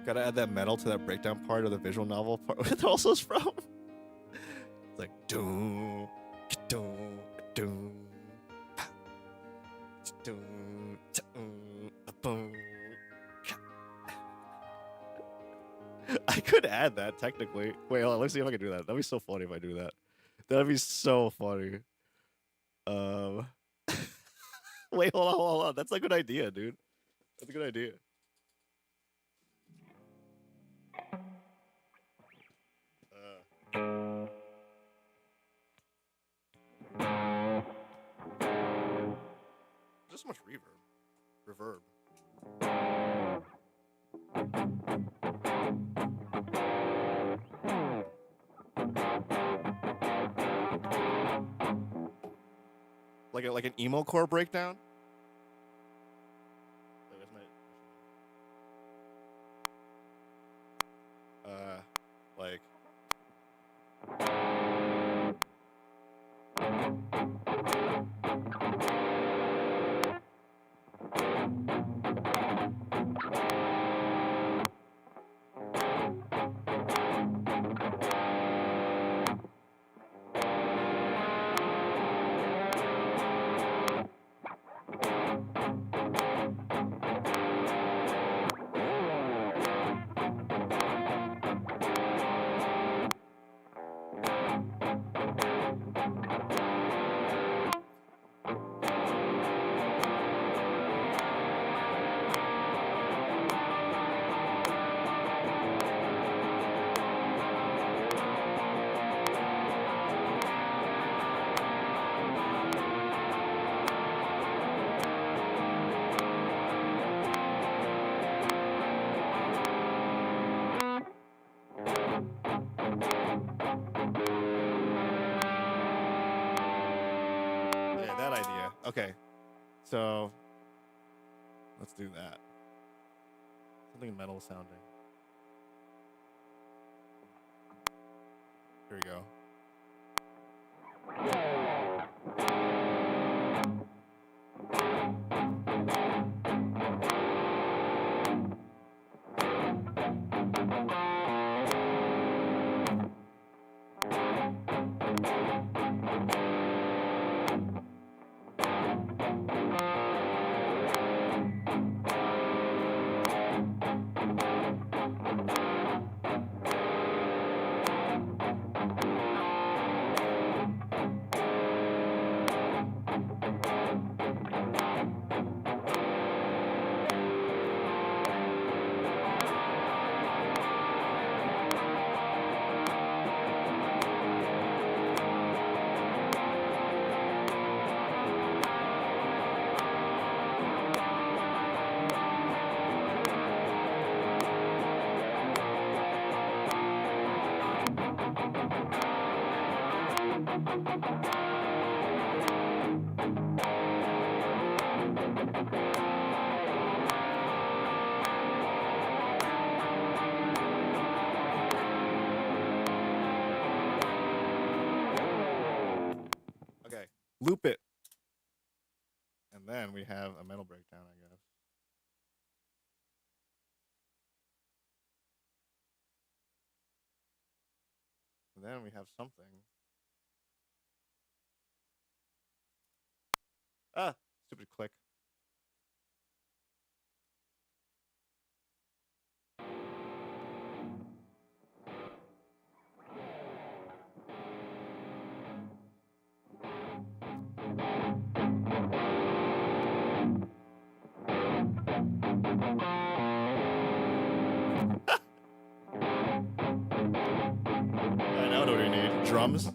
Gotta add that metal to that breakdown part of the visual novel part where it also is from. It's like doom, doom, doom, doom, boom. I could add that technically. Wait, hold on, let's see if I can do that. That'd be so funny if I do that. That'd be so funny. Wait, hold on. That's a good idea, dude. That's a good idea. There's so much reverb. Like an emo core breakdown. Like. Okay, so let's do that. Something metal sounding. Here we go. Okay, loop it. And then we have a metal breakdown, I guess. And then we have something. Ah, stupid click. I now know what we need. Drums.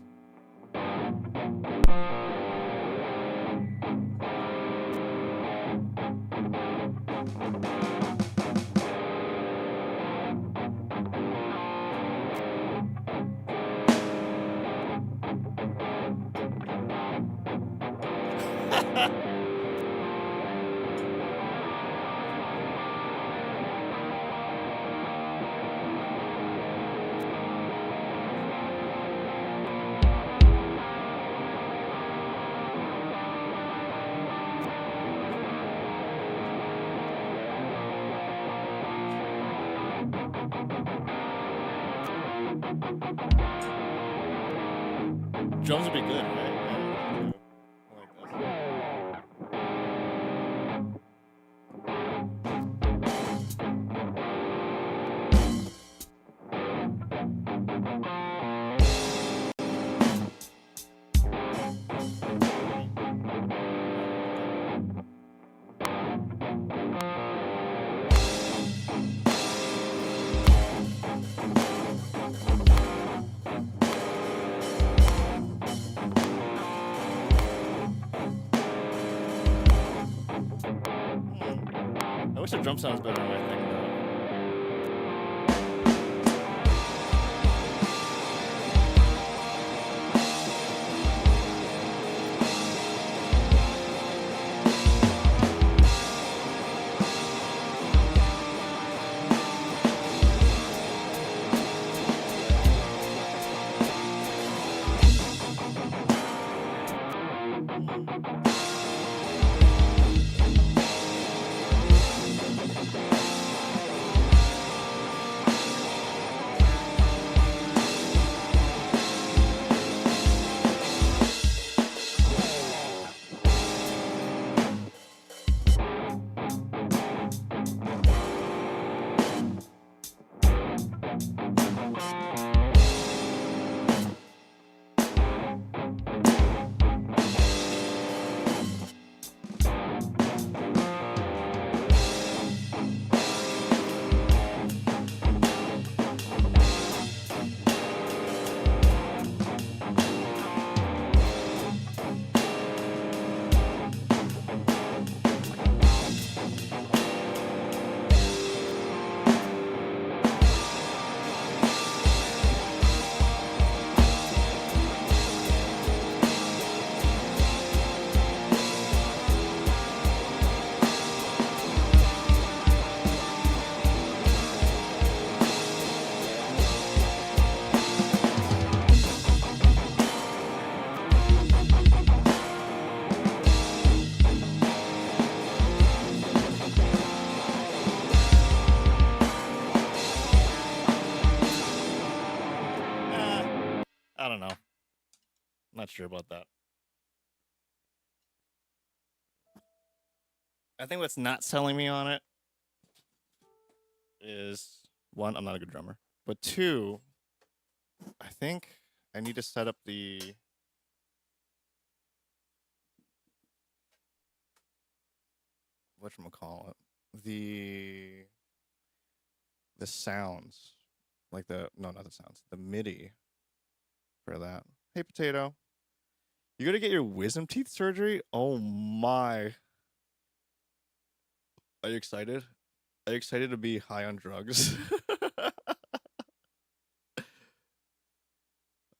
Drums would be good, right? Yeah. I like this. I wish the drum sounds better on my thing, though. Not sure about that. I think what's not selling me on it is one, I'm not a good drummer, but two, I think I need to set up the whatchamacallit, the sounds, like not the sounds, the MIDI for that. Hey, Potato, you gotta get your wisdom teeth surgery? Oh my! Are you excited? Are you excited to be high on drugs?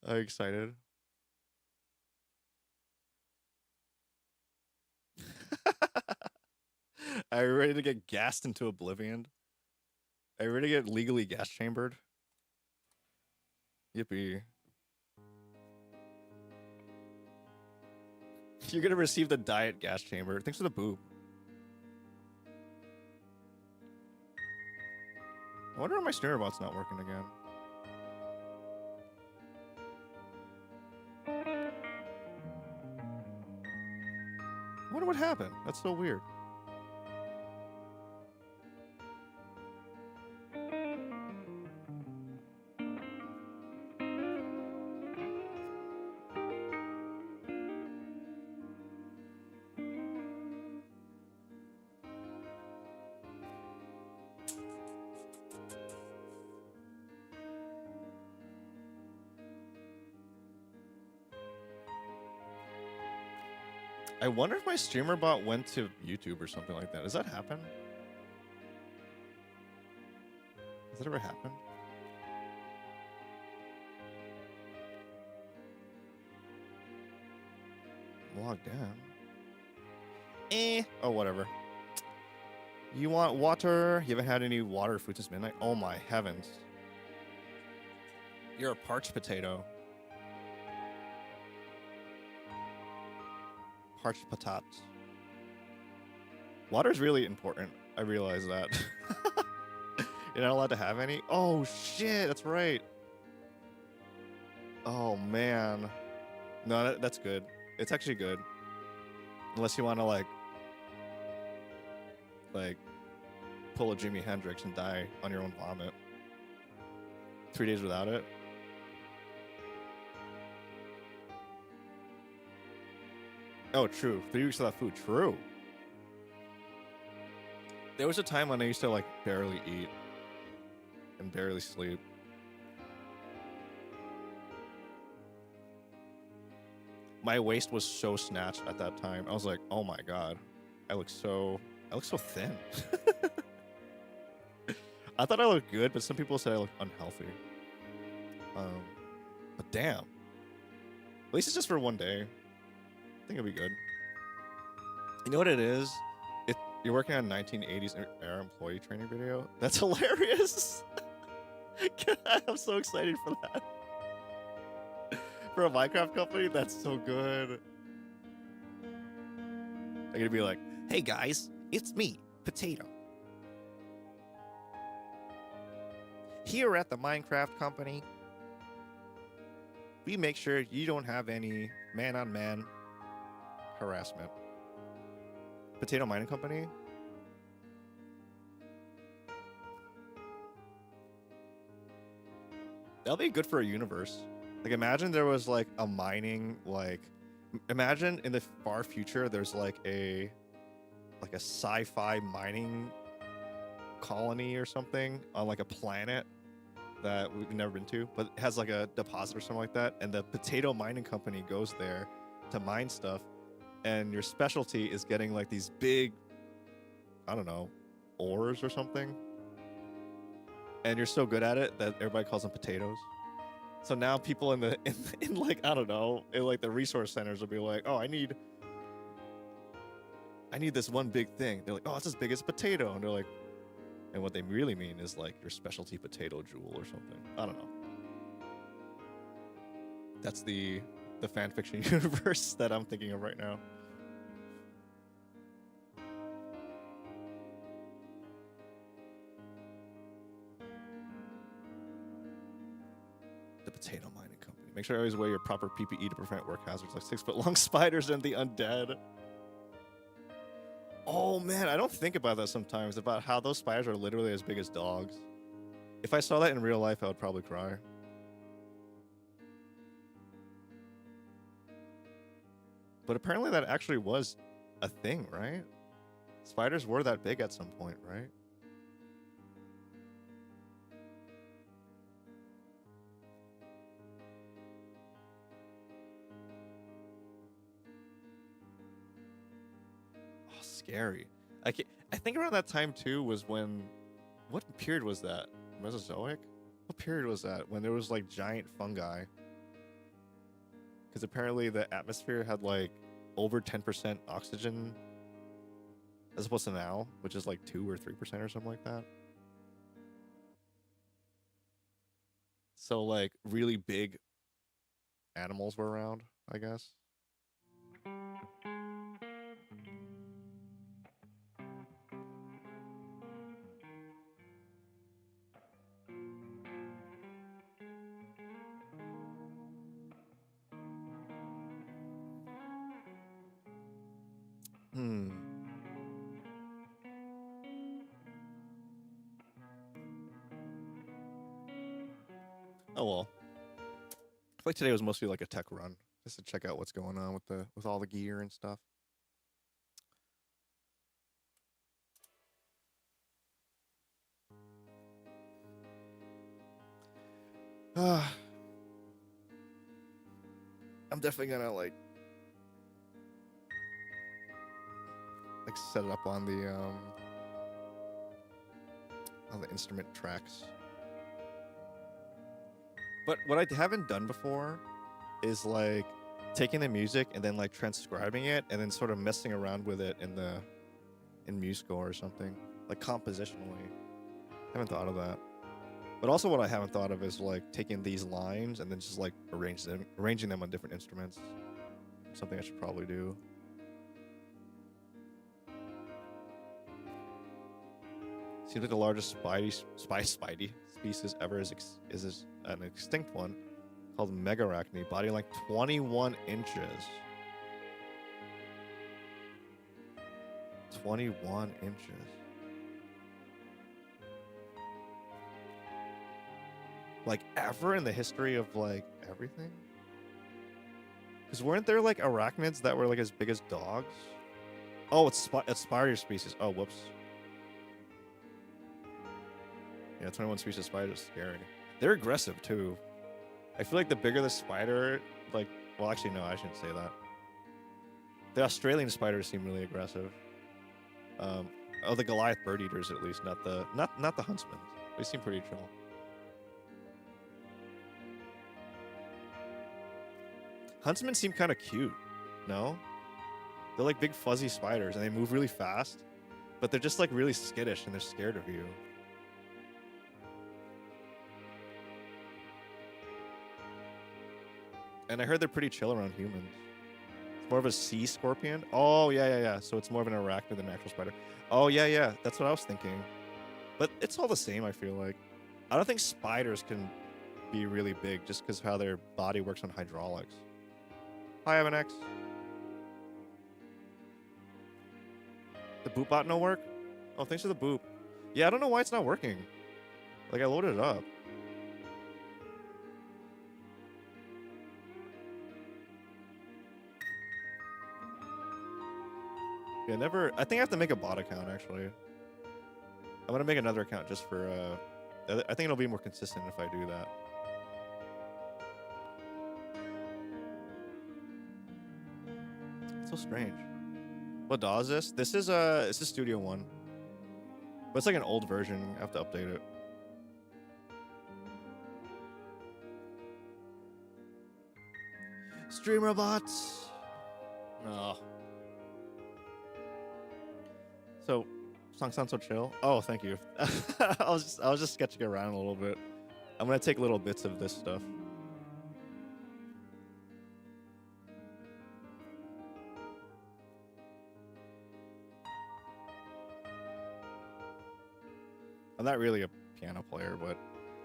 Are you excited? Are you ready to get gassed into oblivion? Are you ready to get legally gas chambered? Yippee. You're gonna receive the diet gas chamber. Thanks for the boob. I wonder why my snare bot's not working again. I wonder what happened. That's so weird. I wonder if my streamer bot went to YouTube or something like that. Does that happen? Has that ever happened? Logged in. Oh, whatever. You want water? You haven't had any water food since midnight? Oh my heavens. You're a parched potato. Parched patat. Water's really important. I realize that. You're not allowed to have any? Oh shit, that's right. Oh man. No, that's good. It's actually good. Unless you want to like pull a Jimi Hendrix and die on your own vomit. 3 days without it. Oh, true. 3 weeks without food. True. There was a time when I used to like barely eat and barely sleep. My waist was so snatched at that time. I was like, oh my god, I look so thin. I thought I looked good, but some people said I looked unhealthy. But damn. At least it's just for one day. I think it'll be good. You know what it is? You're working on 1980s era employee training video. That's hilarious. I'm so excited for that. For a Minecraft company, that's so good. I'm gonna be like, hey guys, it's me, Potato. Here at the Minecraft company, we make sure you don't have any man-on-man harassment. Potato Mining Company? That'll be good for a universe. Like, imagine there was, like, a mining, like... Imagine in the far future, there's, like a sci-fi mining colony or something on, like, a planet that we've never been to, but it has, like, a deposit or something like that, and the Potato Mining Company goes there to mine stuff, and your specialty is getting, like, these big, I don't know, ores or something, and you're so good at it that everybody calls them potatoes. So now people in like, I don't know, in like the resource centers will be like, oh, I need this one big thing. They're like, oh, it's as big as a potato. And they're like, and what they really mean is like your specialty potato jewel or something. I don't know. That's the fan fiction universe that I'm thinking of right now. The Potato Mining Company. Make sure you always wear your proper PPE to prevent work hazards like 6-foot long spiders and the undead. Oh man, I don't think about that sometimes, about how those spiders are literally as big as dogs. If I saw that in real life, I would probably cry. But apparently that actually was a thing, right? Spiders were that big at some point, right? Oh, scary. I think around that time too was when, what period was that? Mesozoic? What period was that? When there was like giant fungi? Because apparently the atmosphere had like over 10% oxygen as opposed to now, which is like 2 or 3% or something like that. So like really big animals were around, I guess. Hmm. Oh well. I feel like today was mostly like a tech run, just to check out what's going on with all the gear and stuff. I'm definitely gonna like set it up on the instrument tracks. But what I haven't done before is like taking the music and then like transcribing it and then sort of messing around with it in MuseScore or something, like compositionally. I haven't thought of that. But also what I haven't thought of is like taking these lines and then just like arranging them on different instruments. Something I should probably do. Seems like the largest spidey species ever is an extinct one called Megarachne, body length 21 inches. 21 inches. Like ever in the history of like everything? Because weren't there like arachnids that were like as big as dogs? Oh, it's spider species. Oh, whoops. Yeah, 21 species of spiders is scary. They're aggressive too. I feel like the bigger the spider, like, well, actually, no, I shouldn't say that. The Australian spiders seem really aggressive. Oh, the Goliath bird eaters, at least, not the huntsmen. They seem pretty chill. Huntsmen seem kind of cute, no? They're like big fuzzy spiders, and they move really fast, but they're just like really skittish, and they're scared of you. And I heard they're pretty chill around humans. It's more of a sea scorpion. Oh, yeah. So it's more of an arachnid than an actual spider. Oh, yeah. That's what I was thinking. But it's all the same, I feel like. I don't think spiders can be really big just because how their body works on hydraulics. Hi, Evanex. The boop bot no work? Oh, thanks for the boop. Yeah, I don't know why it's not working. Like, I loaded it up. Yeah, I think I have to make a bot account, actually. I'm gonna make another account just for, I think it'll be more consistent if I do that. It's so strange. What DAW is this? This is Studio One. But it's like an old version. I have to update it. Streamer bots. Oh. So, song sounds so chill. Oh, thank you. I was just sketching around a little bit. I'm gonna take little bits of this stuff. I'm not really a piano player, but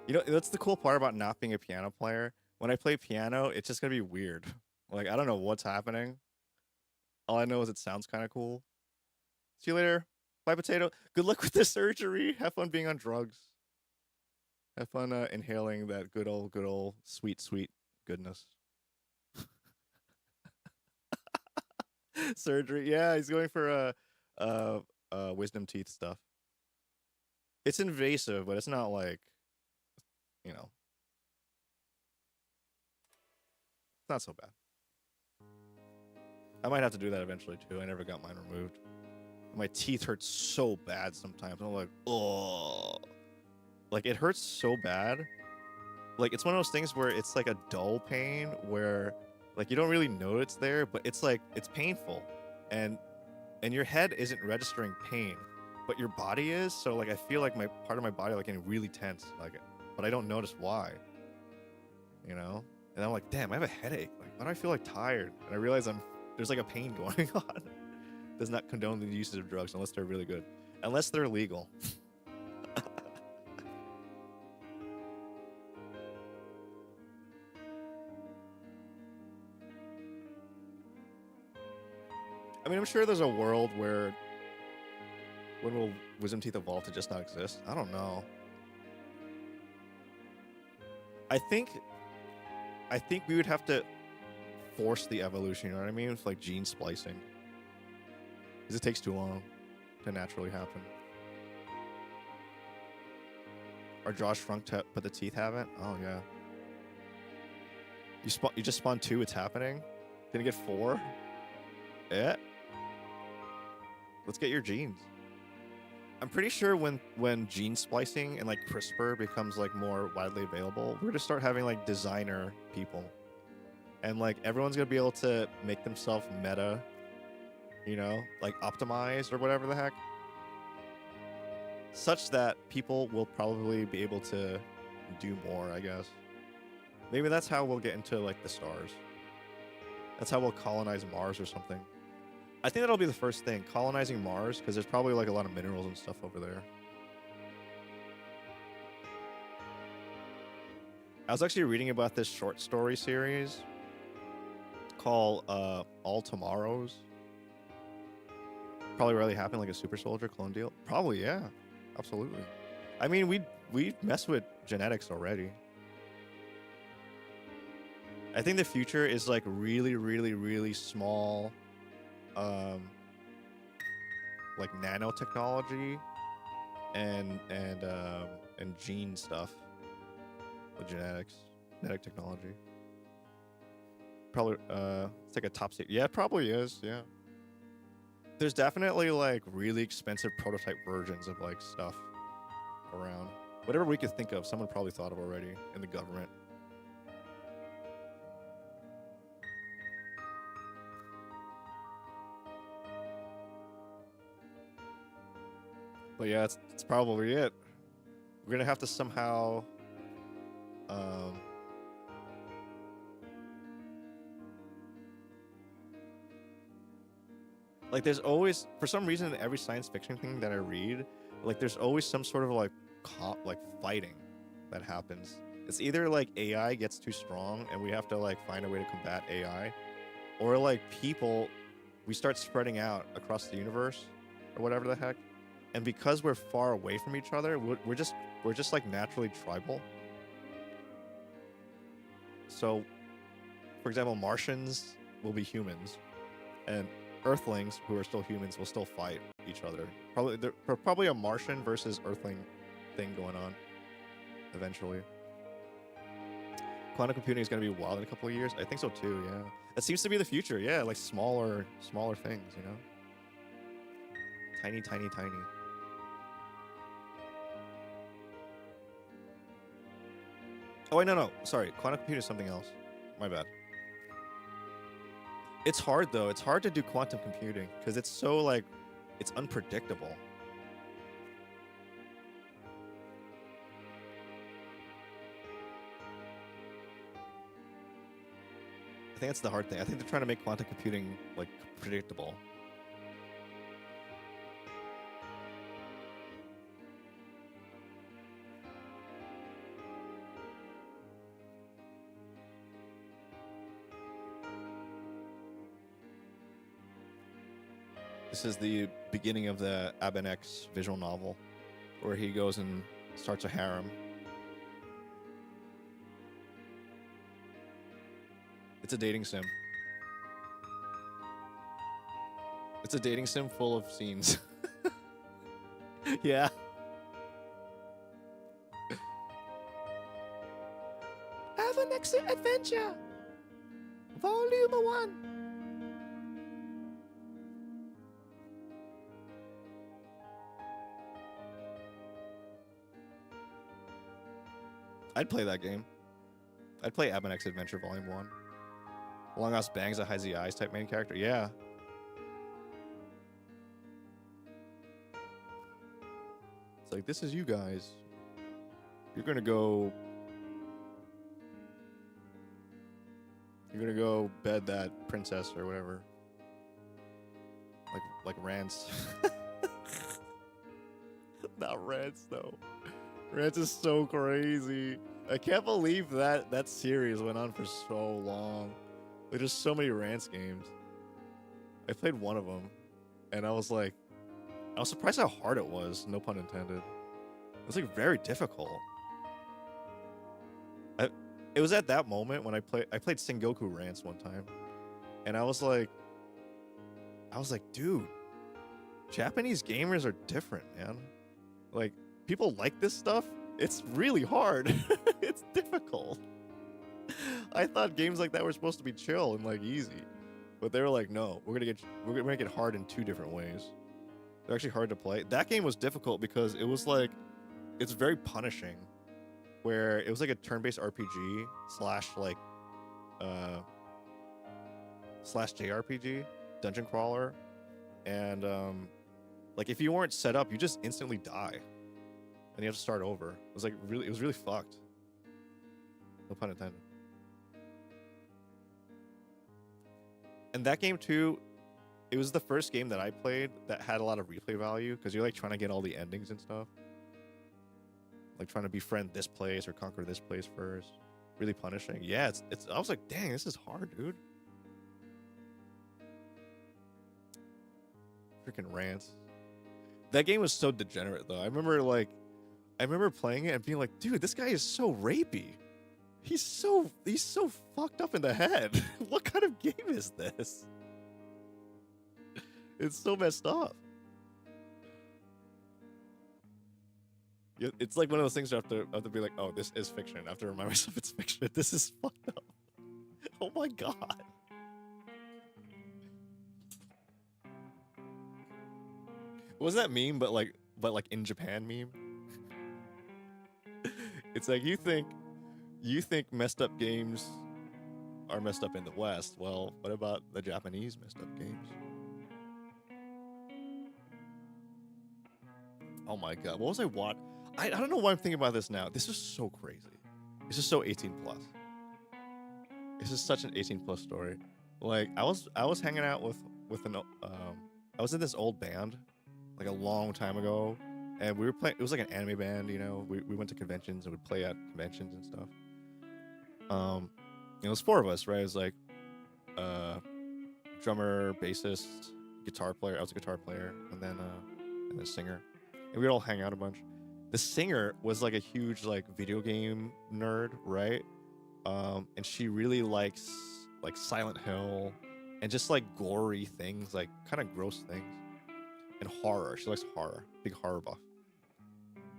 you know that's the cool part about not being a piano player. When I play piano, it's just gonna be weird. Like I don't know what's happening. All I know is it sounds kind of cool. See you later. Bye, potato. Good luck with the surgery. Have fun being on drugs. Have fun inhaling that good old, sweet, sweet goodness. Surgery. Yeah, he's going for wisdom teeth stuff. It's invasive, but it's not like, you know, it's not so bad. I might have to do that eventually too. I never got mine removed. My teeth hurt so bad sometimes. I'm like, oh, like it hurts so bad. Like it's one of those things where it's like a dull pain where like you don't really know it's there, but it's like it's painful, and your head isn't registering pain, but your body is. So like I feel like my part of my body like getting really tense, like, but I don't notice why. You know, and I'm like, damn, I have a headache. Like, why do I feel like tired? And I realize there's like a pain going on. Does not condone the usage of drugs unless they're really good, unless they're legal. I mean, I'm sure there's a world where when will wisdom teeth evolve to just not exist? I don't know. I think we would have to force the evolution. You know what I mean? With like gene splicing, because it takes too long to naturally happen. Our jaws shrunk, but the teeth haven't. Oh yeah. You just spawned 2. It's happening. Gonna get 4. Yeah. Let's get your genes. I'm pretty sure when gene splicing and like CRISPR becomes like more widely available, we're gonna start having like designer people, and like everyone's gonna be able to make themselves meta, you know, like optimized or whatever the heck, such that people will probably be able to do more. I guess maybe that's how we'll get into like the stars. That's how we'll colonize Mars or something. I think that'll be the first thing, colonizing Mars, because there's probably like a lot of minerals and stuff over there. I was actually reading about this short story series called All Tomorrows. Probably really happened, like a super soldier clone deal. Probably, yeah. Absolutely. I mean, we mess with genetics already. I think the future is like really, really, really small, like nanotechnology and gene stuff with genetic technology. Probably it's like a top secret. Yeah, it probably is. Yeah. There's definitely like really expensive prototype versions of like stuff around. Whatever we could think of, someone probably thought of already in the government. But yeah, it's probably it. We're gonna have to somehow like there's always, for some reason, in every science fiction thing that I read, like there's always some sort of like like fighting that happens. It's either like AI gets too strong and we have to like find a way to combat AI, or like people, we start spreading out across the universe or whatever the heck, and because we're far away from each other, we're just like naturally tribal. So, for example, Martians will be humans, and Earthlings who are still humans will still fight each other. Probably a Martian versus Earthling thing going on eventually. Quantum computing is going to be wild in a couple of years. I think so too. Yeah, that seems to be the future. Yeah, like smaller things. You know, tiny. Oh wait, no. Sorry, quantum computing is something else. My bad. It's hard though. It's hard to do quantum computing because it's so like, it's unpredictable. I think that's the hard thing. I think they're trying to make quantum computing like predictable. This is the beginning of the Abanex visual novel, where he goes and starts a harem. It's a dating sim. It's a dating sim full of scenes. Yeah. Abanex Adventure, Volume 1. I'd play that game. I'd play Abanex Adventure Volume 1. Long ass bangs that hides the eyes type main character. Yeah. It's like, this is you guys. You're gonna go bed that princess or whatever. Like Rance. Not Rance though. Rance is so crazy. I can't believe that series went on for so long. There's just so many Rance games. I played one of them, and I was surprised how hard it was. No pun intended. It was like very difficult. It was at that moment when I played Sengoku Rance one time, and I was like, dude, Japanese gamers are different, man. Like, people like this stuff. It's really hard. It's difficult. I thought games like that were supposed to be chill and like easy, but they were like, no, we're gonna make it hard in 2 different ways. They're actually hard to play. That game was difficult because it was like, it's very punishing, where it was like a turn-based RPG slash JRPG, dungeon crawler, and like if you weren't set up, you just instantly die, and you have to start over. It was really fucked. No pun intended. And that game too, it was the first game that I played that had a lot of replay value, because you're like trying to get all the endings and stuff. Like trying to befriend this place or conquer this place first. Really punishing. Yeah, it's I was like, dang, this is hard, dude. Freaking Rance. That game was so degenerate though. I remember playing it and being like, dude, this guy is so rapey. He's so fucked up in the head. What kind of game is this? It's so messed up. It's like one of those things where I have to be like, oh, this is fiction. I have to remind myself it's fiction. This is fucked up. Oh my god. What was that meme, but like in Japan meme? It's like, you think messed up games are messed up in the West. Well, what about the Japanese messed up games? Oh my god. What was I watching? I don't know why I'm thinking about this now. This is so crazy. This is so 18 plus. This is such an 18 plus story. Like, I was hanging out with an I was in this old band like a long time ago, and we were playing. It was like an anime band, you know. We went to conventions and would play at conventions and stuff. It was 4 of us, right? It was like drummer, bassist, guitar player. I was a guitar player, and then a singer. And we'd all hang out a bunch. The singer was like a huge like video game nerd, right? And she really likes like Silent Hill and just like gory things, like kind of gross things, and horror. She likes horror, big horror buff.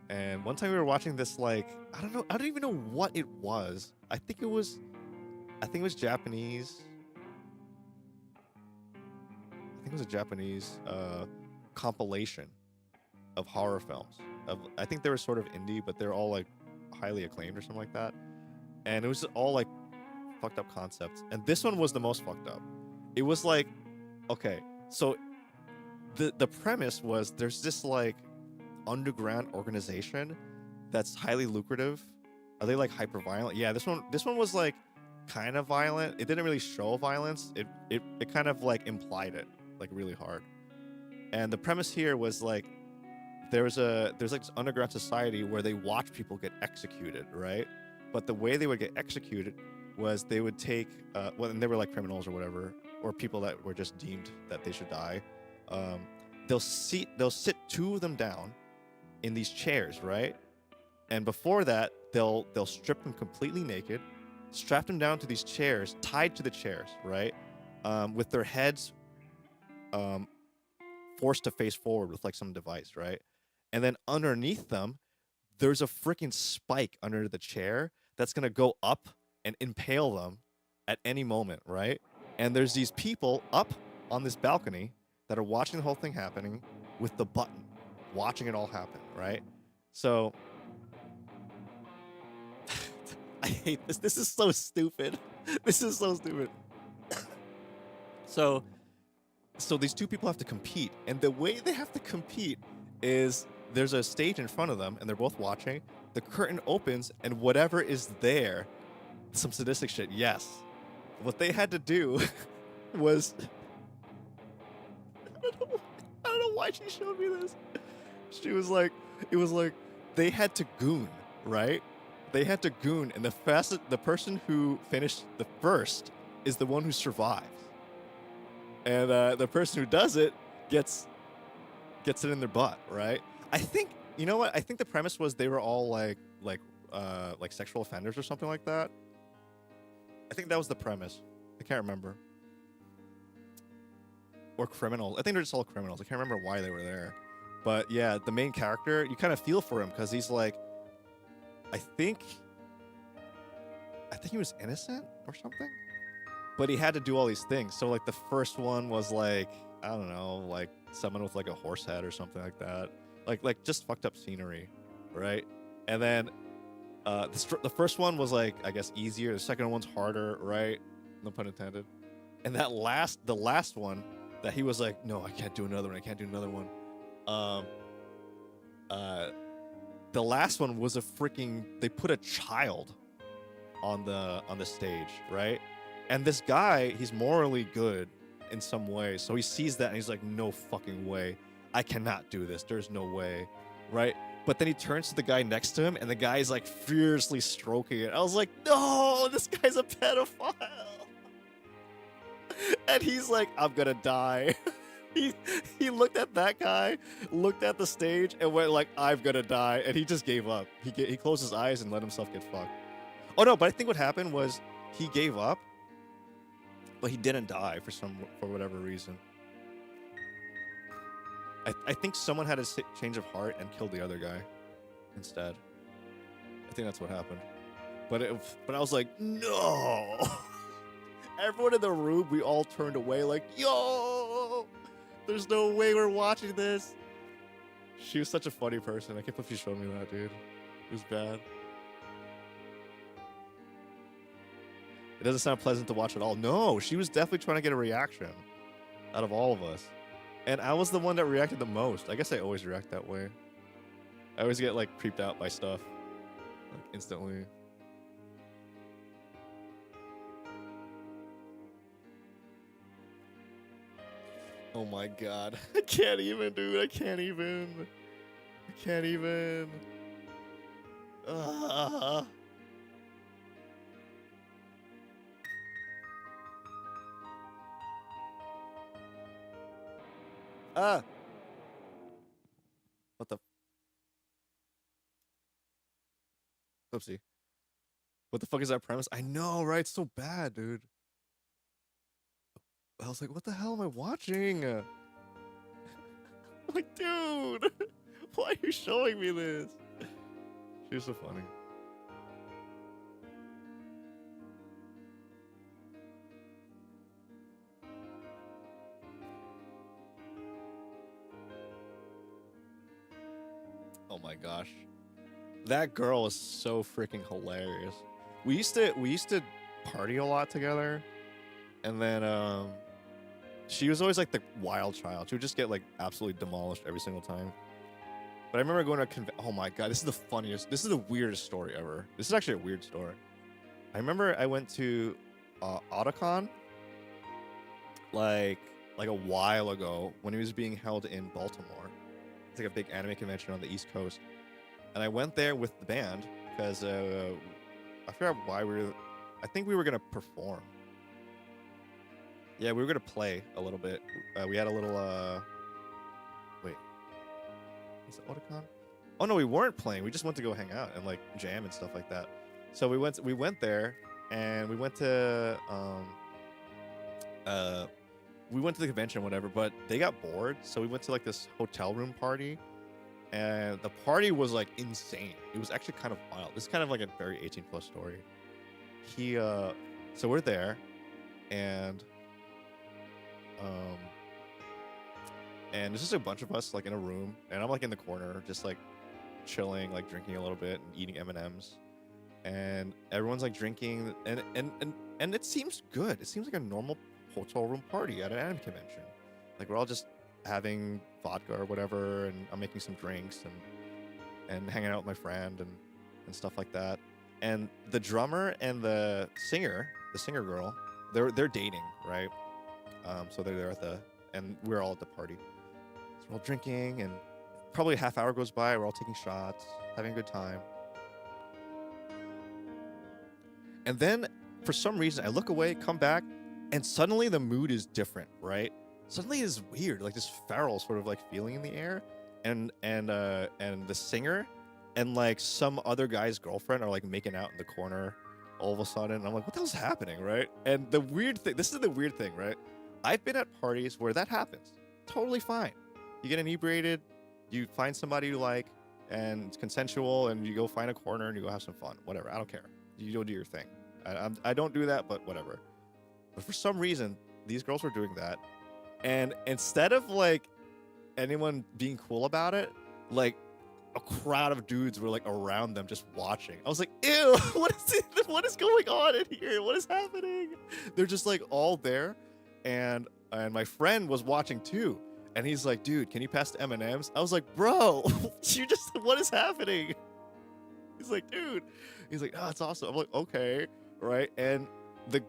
And one time we were watching this, like, I don't even know what it was. I think it was Japanese. I think it was a Japanase compilation of horror films. I think they were sort of indie, but they're all like highly acclaimed or something like that. And it was all like fucked up concepts. And this one was the most fucked up. It was like, okay, so the premise was there's this like underground organization that's highly lucrative. Are they like hyper violent? Yeah, this one was like kind of violent. It didn't really show violence. It kind of like implied it like really hard. And the premise here was like there's like this underground society where they watch people get executed, right? But the way they would get executed was they would take and they were like criminals or whatever, or people that were just deemed that they should die. um, they'll sit two of them down in these chairs, right? And before that, they'll strip them completely naked, strap them down to these chairs, tied to the chairs, right? With their heads um, forced to face forward with like some device, right? And then underneath them, there's a freaking spike under the chair that's gonna go up and impale them at any moment, right? And there's these people up on this balcony that are watching the whole thing happening with the button, watching it all happen, right? So I hate this. This is so stupid. This is so stupid. So these two people have to compete, and the way they have to compete is there's a stage in front of them, and they're both watching. The curtain opens, and whatever is there, some sadistic shit. Yes, what they had to do was I don't know why she showed me this. She was like, it was like they had to goon, right? They had to goon, and the person who finished the first is the one who survives. And the person who does it gets it in their butt, right? I think, you know what? I think the premise was they were all like sexual offenders or something like that. I think that was the premise. I can't remember. Or criminals. I think they're just all criminals. I can't remember why they were there. But yeah, the main character, you kind of feel for him because he's like, I think he was innocent or something. But he had to do all these things. So like the first one was like, I don't know, like someone with like a horse head or something like that. Like just fucked up scenery, right? And then the first one was like, I guess, easier. The second one's harder, right? No pun intended. And the last one that he was like, no, I can't do another one. I can't do another one. The last one was they put a child on the stage, right? And this guy, he's morally good in some way. So he sees that and he's like, no fucking way. I cannot do this. There's no way, right? But then he turns to the guy next to him and the guy's like fiercely stroking it. I was like, no, this guy's a pedophile. And he's like, I'm gonna die. He looked at that guy, looked at the stage, and went like, I'm gonna die. And he just gave up. He closed his eyes and let himself get fucked. Oh no, but I think what happened was he gave up, but he didn't die for whatever reason. I think someone had a change of heart and killed the other guy instead. I think that's what happened. But I was like, no. Everyone in the room, we all turned away like, yo, there's no way we're watching this. She was such a funny person. I can't believe she showed me that, dude. It was bad. It doesn't sound pleasant to watch at all. No, she was definitely trying to get a reaction out of all of us. And I was the one that reacted the most. I guess I always react that way. I always get like creeped out by stuff. Like instantly. Oh my god. I can't even, dude. I can't even. I can't even. What the? Oopsie. What the fuck is that premise? I know, right? It's so bad, dude. I was like, what the hell am I watching? I'm like, dude, why are you showing me this? She was so funny. Oh my gosh. That girl is so freaking hilarious. We used to party a lot together. And then she was always like the wild child. She would just get like absolutely demolished every single time. But I remember going to oh my god, this is the funniest, this is the weirdest story ever. This is actually a weird story. I remember I went to Otakon like a while ago when it was being held in Baltimore. It's like a big anime convention on the East Coast. And I went there with the band because I forgot why I think we were gonna perform. Yeah, we were gonna play a little bit. We had a little Was it Otakon? Oh no, we weren't playing. We just went to go hang out and like jam and stuff like that. So we went there and uh we went to the convention, whatever, but they got bored, so we went to like this hotel room party, and the party was like insane. It was actually kind of wild. This is kind of like a very 18 plus story. So we're there, and there's just a bunch of us like in a room, and I'm like in the corner, just like chilling, like drinking a little bit and eating M&Ms, and everyone's like drinking, and it seems good. It seems like a normal hotel room party at an anime convention. Like we're all just having vodka or whatever, and I'm making some drinks and hanging out with my friend and stuff like that. And the drummer and the singer girl, they're dating, right? So they're there and we're all at the party. So we're all drinking, and probably a half hour goes by. We're all taking shots, having a good time. And then for some reason, I look away, come back, and suddenly the mood is different, right? Suddenly it's weird, like this feral sort of like feeling in the air, and the singer and like some other guy's girlfriend are like making out in the corner all of a sudden. And I'm like, what the hell's happening, right? And the weird thing, this is the weird thing, right? I've been at parties where that happens. Totally fine. You get inebriated, you find somebody you like, and it's consensual, and you go find a corner and you go have some fun. Whatever, I don't care. You go do your thing. I don't do that, but whatever. But for some reason, these girls were doing that, and instead of like anyone being cool about it, like a crowd of dudes were like around them just watching. I was like, ew, what is going on in here? What is happening? They're just like all there, and my friend was watching too, and he's like, dude, can you pass the M&Ms? I was like, bro, what is happening? He's like, dude. He's like, oh, it's awesome. I'm like, okay, right? And the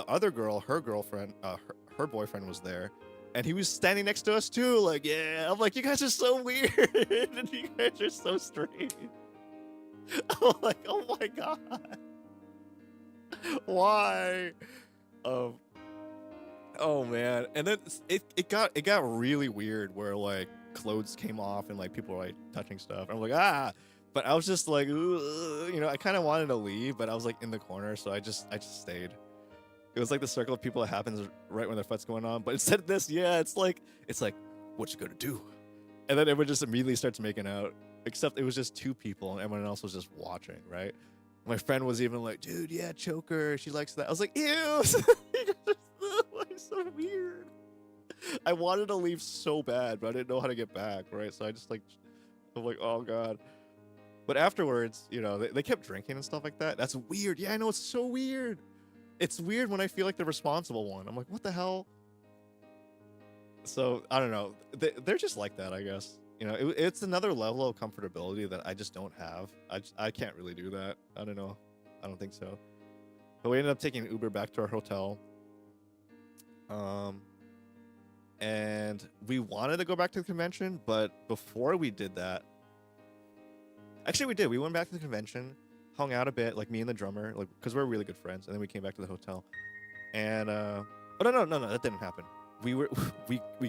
other girl, her girlfriend, her boyfriend was there, and he was standing next to us too. Like, yeah. I'm like, you guys are so weird, and you guys are so strange. I'm like, oh my god, why? Oh man. And then it got really weird where like clothes came off and like people were like touching stuff. I'm like, ah. But I was just like, I kind of wanted to leave, but I was like in the corner, so I just stayed. It was like the circle of people that happens right when the fight's going on. But instead of this, yeah, it's like, what you gonna do? And then everyone just immediately starts making out. Except it was just two people, and everyone else was just watching, right? My friend was even like, dude, yeah, choke her. She likes that. I was like, ew. Why so weird? I wanted to leave so bad, but I didn't know how to get back, right? So I just I'm like, oh god. But afterwards, they kept drinking and stuff like that. That's weird. Yeah, I know, it's so weird. It's weird when I feel like the responsible one. I'm like, what the hell? So, I don't know. They're just like that, I guess. It's another level of comfortability that I just don't have. I can't really do that. I don't know. I don't think so. But we ended up taking an Uber back to our hotel. And we wanted to go back to the convention, but before we did that, actually, we did. We went back to the convention, hung out a bit, like me and the drummer, like because we're really good friends. And then we came back to the hotel, and no, that didn't happen. We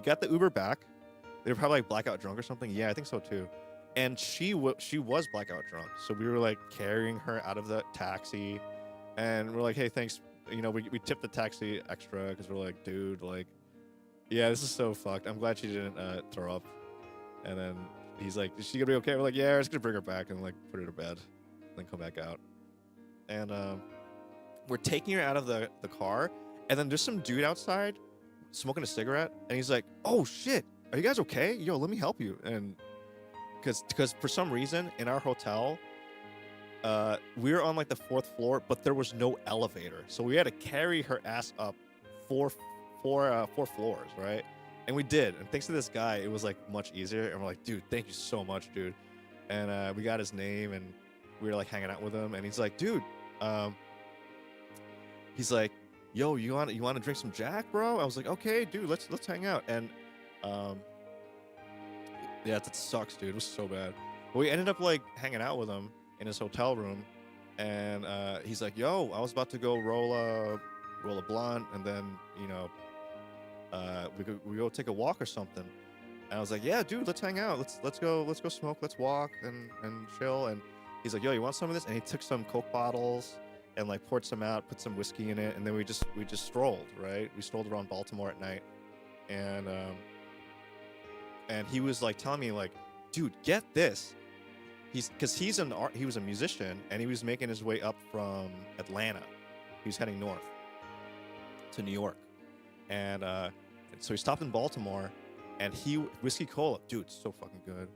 got the Uber back. They were probably like blackout drunk or something. Yeah, I think so too. And she was blackout drunk, so we were like carrying her out of the taxi, and we're like, hey, thanks. We tipped the taxi extra because we're like, dude, like, yeah, this is so fucked. I'm glad she didn't throw up. And then he's like, is she gonna be okay? We're like, yeah, we're just gonna bring her back and like put her to bed, then come back out. And we're taking her out of the car, and then there's some dude outside smoking a cigarette, and he's like, oh shit, are you guys okay? Yo, let me help you. And because for some reason in our hotel, we were on like the 4th floor, but there was no elevator, so we had to carry her ass up four floors, right? And we did, and thanks to this guy, it was like much easier. And we're like, dude, thank you so much, dude. And we got his name, and we were like hanging out with him, and he's like, dude, he's like, yo, you want to drink some Jack, bro? I was like, okay, dude, let's hang out. And yeah, that sucks, dude. It was so bad. But we ended up like hanging out with him in his hotel room, and he's like, yo, I was about to go roll a blunt, and then we go take a walk or something. And I was like, yeah, dude, let's hang out. Let's go smoke. Let's walk and chill. And he's like, yo, you want some of this? And he took some Coke bottles and like poured some out, put some whiskey in it, and then we just strolled, right? We strolled around Baltimore at night, and he was like telling me like, dude, get this. He was a musician, and he was making his way up from Atlanta. He was heading north to New York, and so he stopped in Baltimore, and whiskey cola, dude, so fucking good.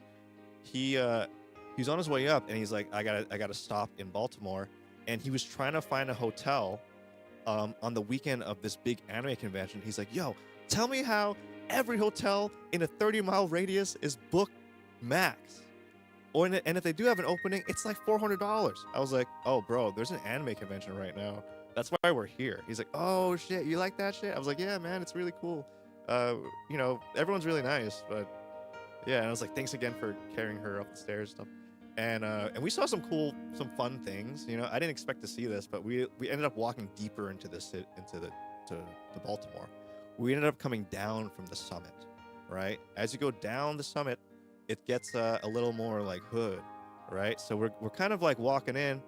He's on his way up, and he's like, I gotta stop in Baltimore, and he was trying to find a hotel on the weekend of this big anime convention. He's like, yo, tell me how every hotel in a 30-mile radius is booked max. And if they do have an opening, it's like $400. I was like, oh, bro, there's an anime convention right now. That's why we're here. He's like, oh, shit, you like that shit? I was like, yeah, man, it's really cool. Everyone's really nice, but yeah. And I was like, thanks again for carrying her up the stairs and stuff. And we saw some fun things. I didn't expect to see this, but we ended up walking deeper into to Baltimore. We ended up coming down from the summit, right? As you go down the summit, it gets a little more like hood, right? So we're kind of like walking in.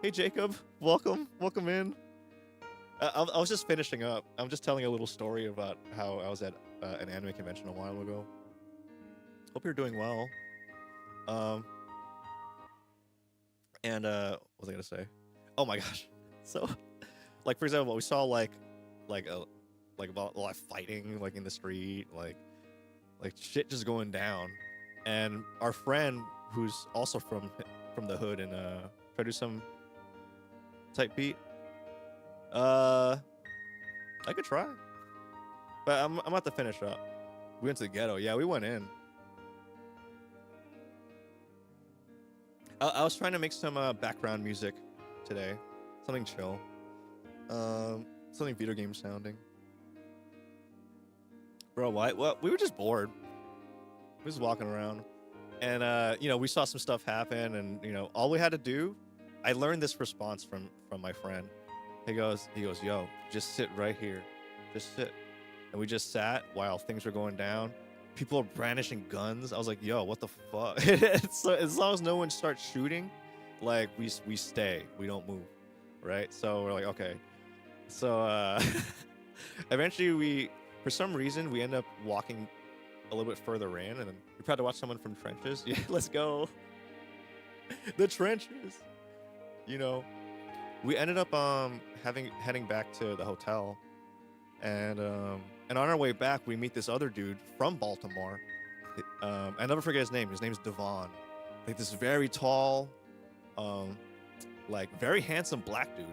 Hey Jacob, welcome in. I was just finishing up. I'm just telling a little story about how I was at an anime convention a while ago. Hope you're doing well. What was I gonna say? Oh my gosh. So, like for example, we saw like about a lot of fighting like in the street, like shit just going down, and our friend who's also from the hood and try to do some type beat. I could try, but I'm about to finish up. We went to the ghetto. Yeah, we went in. I was trying to make some background music today, something chill, something video game sounding. Bro, why? Well, we were just bored. We were just walking around, and we saw some stuff happen, and all we had to do. I learned this response from my friend. He goes, yo, just sit right here, just sit, and we just sat while things were going down. People are brandishing guns. I was like, yo, what the fuck? So as long as no one starts shooting, like we stay, we don't move, right? So we're like, okay. So eventually for some reason, we end up walking a little bit further in, and then we tried to watch someone from trenches. Yeah, let's go. The trenches. We ended up heading back to the hotel, and on our way back, we meet this other dude from Baltimore. I never forget his name. His name's Devon. Like this very tall, like very handsome black dude,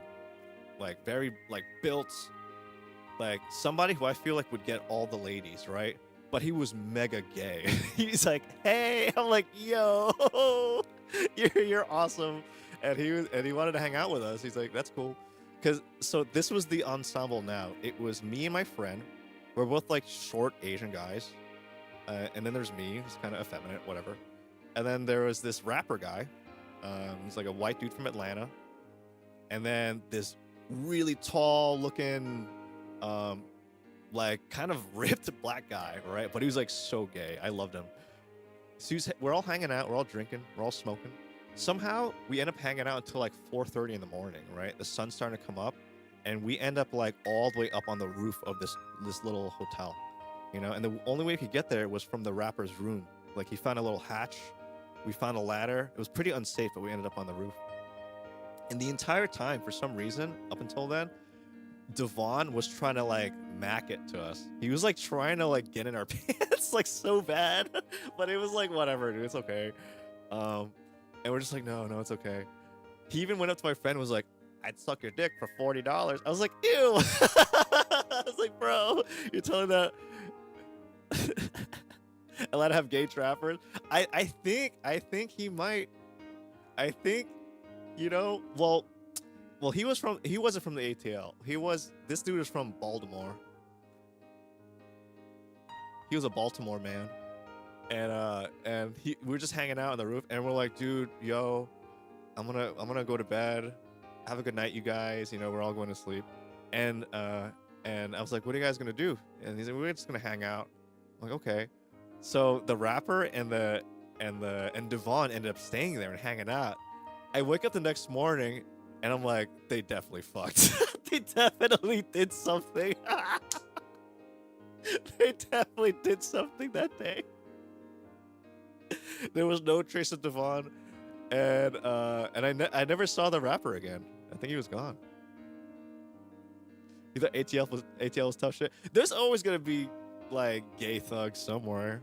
like very like built. Like somebody who I feel like would get all the ladies, right? But he was mega gay. He's like, "Hey," I'm like, "Yo, you're awesome," and he wanted to hang out with us. He's like, "That's cool," so this was the ensemble. Now it was me and my friend. We're both like short Asian guys, and then there's me, who's kind of effeminate, whatever. And then there was this rapper guy. He's like a white dude from Atlanta, and then this really tall looking. Like kind of ripped black guy, right? But he was like so gay. I loved him. So we're all hanging out, we're all drinking, we're all smoking. Somehow we end up hanging out until like 4:30 in the morning, right? The sun's starting to come up, and we end up like all the way up on the roof of this little hotel, And the only way we could get there was from the rapper's room. Like he found a little hatch, we found a ladder. It was pretty unsafe, but we ended up on the roof. And the entire time, for some reason, up until then, Devon was trying to like mac it to us. He was like trying to like get in our pants like so bad, but it was like whatever, dude, it's okay. And we're just like, no, it's okay. He even went up to my friend and was like, I'd suck your dick for $40. I was like, ew. I was like, bro, you're telling that allowed to have gay trappers? I think he might. I think, well, he wasn't from the ATL. This dude was from Baltimore. He was a Baltimore man. And we were just hanging out on the roof, and we're like, dude, yo, I'm gonna go to bed. Have a good night, you guys. We're all going to sleep. And I was like, what are you guys gonna do? And he's like, we're just gonna hang out. I'm like, okay. So the rapper and Devon ended up staying there and hanging out. I wake up the next morning and I'm like, they definitely fucked. They definitely did something. They definitely did something that day. There was no trace of Devon, and I never saw the rapper again. I think he was gone. You thought ATL was tough shit. There's always gonna be like gay thugs somewhere.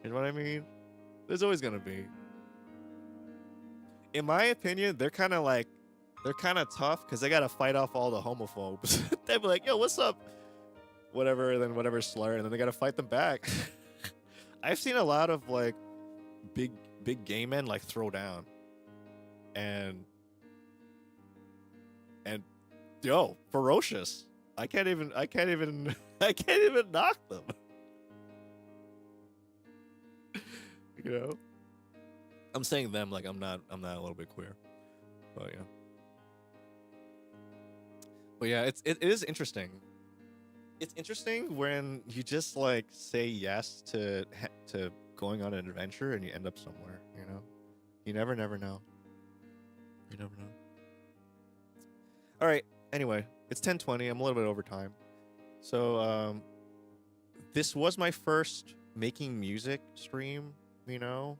You know what I mean? There's always gonna be. In my opinion, they're kind of tough because they gotta fight off all the homophobes. They'd be like, "Yo, what's up?" Whatever, and then whatever slur, and then they gotta fight them back. I've seen a lot of like big gay men like throw down, and yo, ferocious. I can't even I can't even knock them. You know, I'm saying them like I'm not a little bit queer, but yeah. But yeah, it is interesting. It's interesting when you just like say yes to going on an adventure and you end up somewhere. You know, you never know. You never know. All right. Anyway, it's 10:20. I'm a little bit over time. So this was my first making music stream. You know,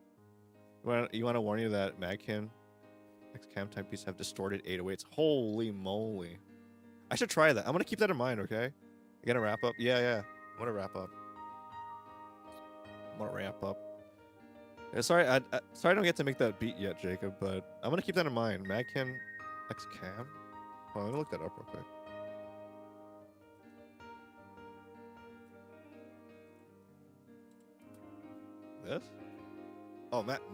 you want to warn you that Magkin XCam timepieces have distorted 808s. Holy moly! I should try that. I'm gonna keep that in mind. Okay. You gonna wrap up? Yeah. I'm gonna wrap up. Yeah, sorry, sorry I don't get to make that beat yet, Jacob, but I'm gonna keep that in mind. Magkin X Cam? Hold on, let me look that up real quick. This? Oh, Magkin.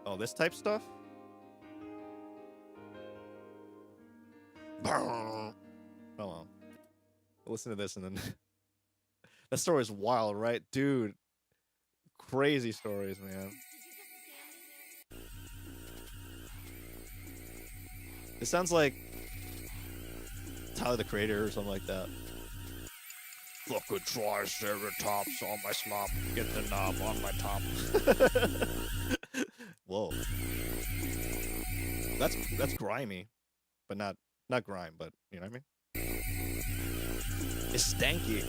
Oh, this type stuff? Hold on. Listen to this and then that story is wild, right? Dude. Crazy stories, man. It sounds like Tyler the Creator or something like that. Fucking triceratops on my slop. Get the knob on my top. Whoa. That's grimy. But not grime, but you know what I mean? It's stanky.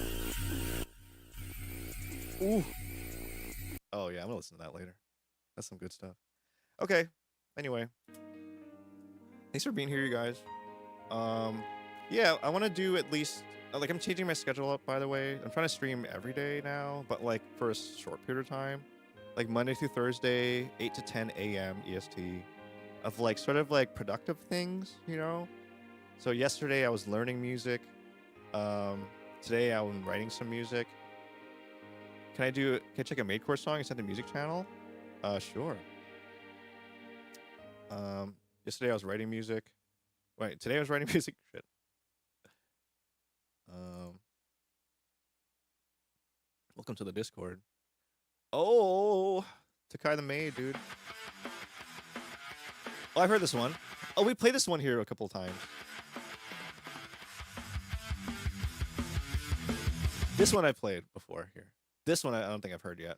Ooh. Oh yeah, I'm gonna listen to that later. That's some good stuff. Okay. Anyway. Thanks for being here, you guys. Yeah, I want to do at least like I'm changing my schedule up, by the way. I'm trying to stream every day now, but like for a short period of time. Like Monday through Thursday, 8 to 10 a.m. EST, of like sort of like productive things, you know? So yesterday I was learning music. Today I'm writing some music. Can I check a made course song and send a music channel? Sure. Yesterday I was writing music. Wait, today I was writing music. Shit. Welcome to the Discord. Oh, Takai the Maid, dude. Oh, I've heard this one. Oh, we played this one here a couple times. This one I played before here. This one I don't think I've heard yet.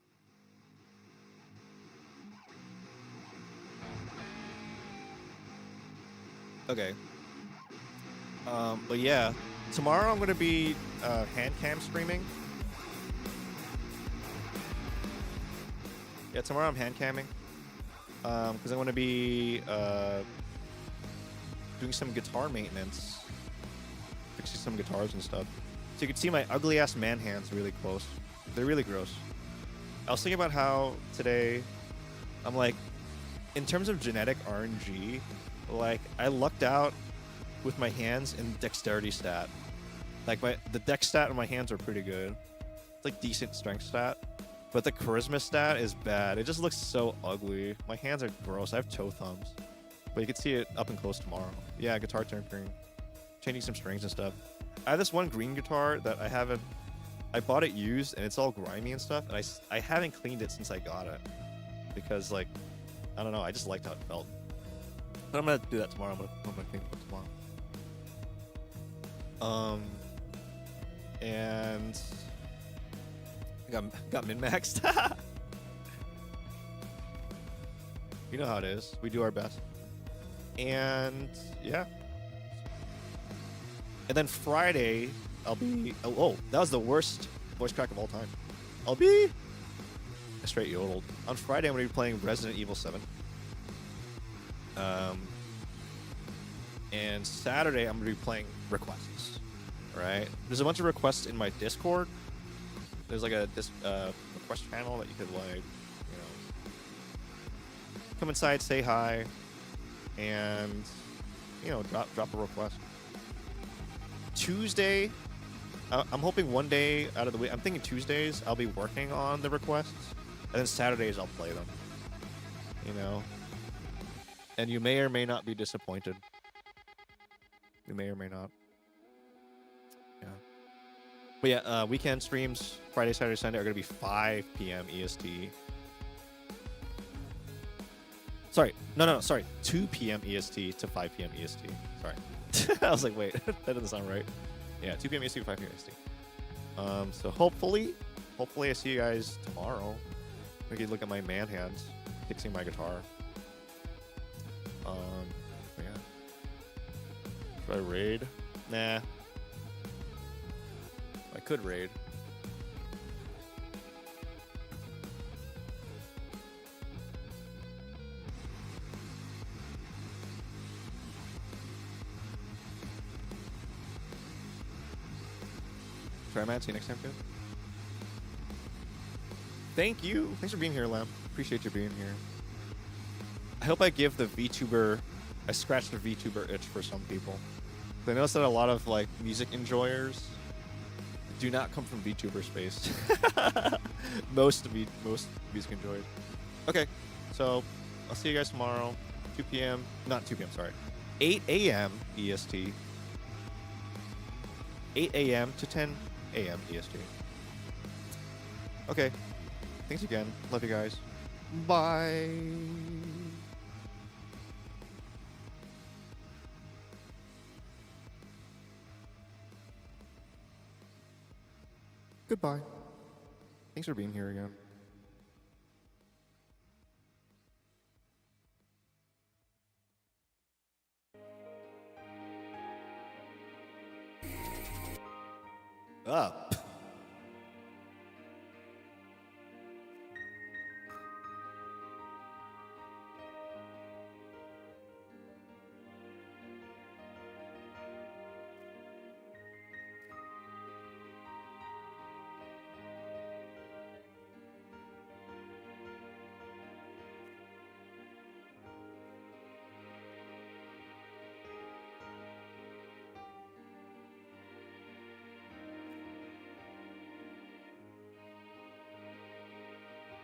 Okay. But yeah, tomorrow I'm gonna be hand cam streaming. Yeah, tomorrow I'm hand camming. Because I'm gonna be doing some guitar maintenance, fixing some guitars and stuff. So you can see my ugly ass man hands really close. They're really gross. I was thinking about how today, I'm like, in terms of genetic RNG, like I lucked out with my hands in dexterity stat. Like the dex stat on my hands are pretty good. It's like decent strength stat. But the charisma stat is bad. It just looks so ugly. My hands are gross. I have toe thumbs. But you can see it up and close tomorrow. Yeah, guitar turned green. Changing some strings and stuff. I have this one green guitar that I bought it used and it's all grimy and stuff. And I haven't cleaned it since I got it. Because like, I don't know, I just liked how it felt. But I'm gonna do that tomorrow. I'm gonna clean it up tomorrow. Um, and got min maxed. You know how it is. We do our best. And yeah. And then Friday, I'll be. Oh, that was the worst voice crack of all time. I'll be. I straight yodeled. On Friday, I'm going to be playing Resident Evil 7. And Saturday, I'm going to be playing requests. Right? There's a bunch of requests in my Discord. There's like a request channel that you could like, you know, come inside, say hi, and you know, drop a request. Tuesday, I'm hoping one day out of the week. I'm thinking Tuesdays I'll be working on the requests, and then Saturdays I'll play them. You know, and you may or may not be disappointed. You may or may not. Yeah. But yeah, weekend streams Friday, Saturday, Sunday are gonna be 5 p.m. EST. Sorry, no, sorry, 2 p.m. EST to 5 p.m. EST. Sorry, I was like, wait, that doesn't sound right. Yeah, 2 p.m. EST to 5 p.m. EST. So hopefully I see you guys tomorrow. We can look at my man hands fixing my guitar. Yeah. Should I raid? Nah. I could raid. Try, man. See you next time, kid. Thank you. Thanks for being here, Lamb. Appreciate you being here. I hope I give the VTuber, I scratched the VTuber itch for some people. I noticed that a lot of like music enjoyers do not come from VTuber space. most music enjoyers. Okay, so I'll see you guys tomorrow, 2 p.m. Not 2 p.m. Sorry, 8 a.m. EST. 8 a.m. to 10 a.m. EST. Okay, thanks again. Love you guys. Bye. Goodbye. Thanks for being here again. Up.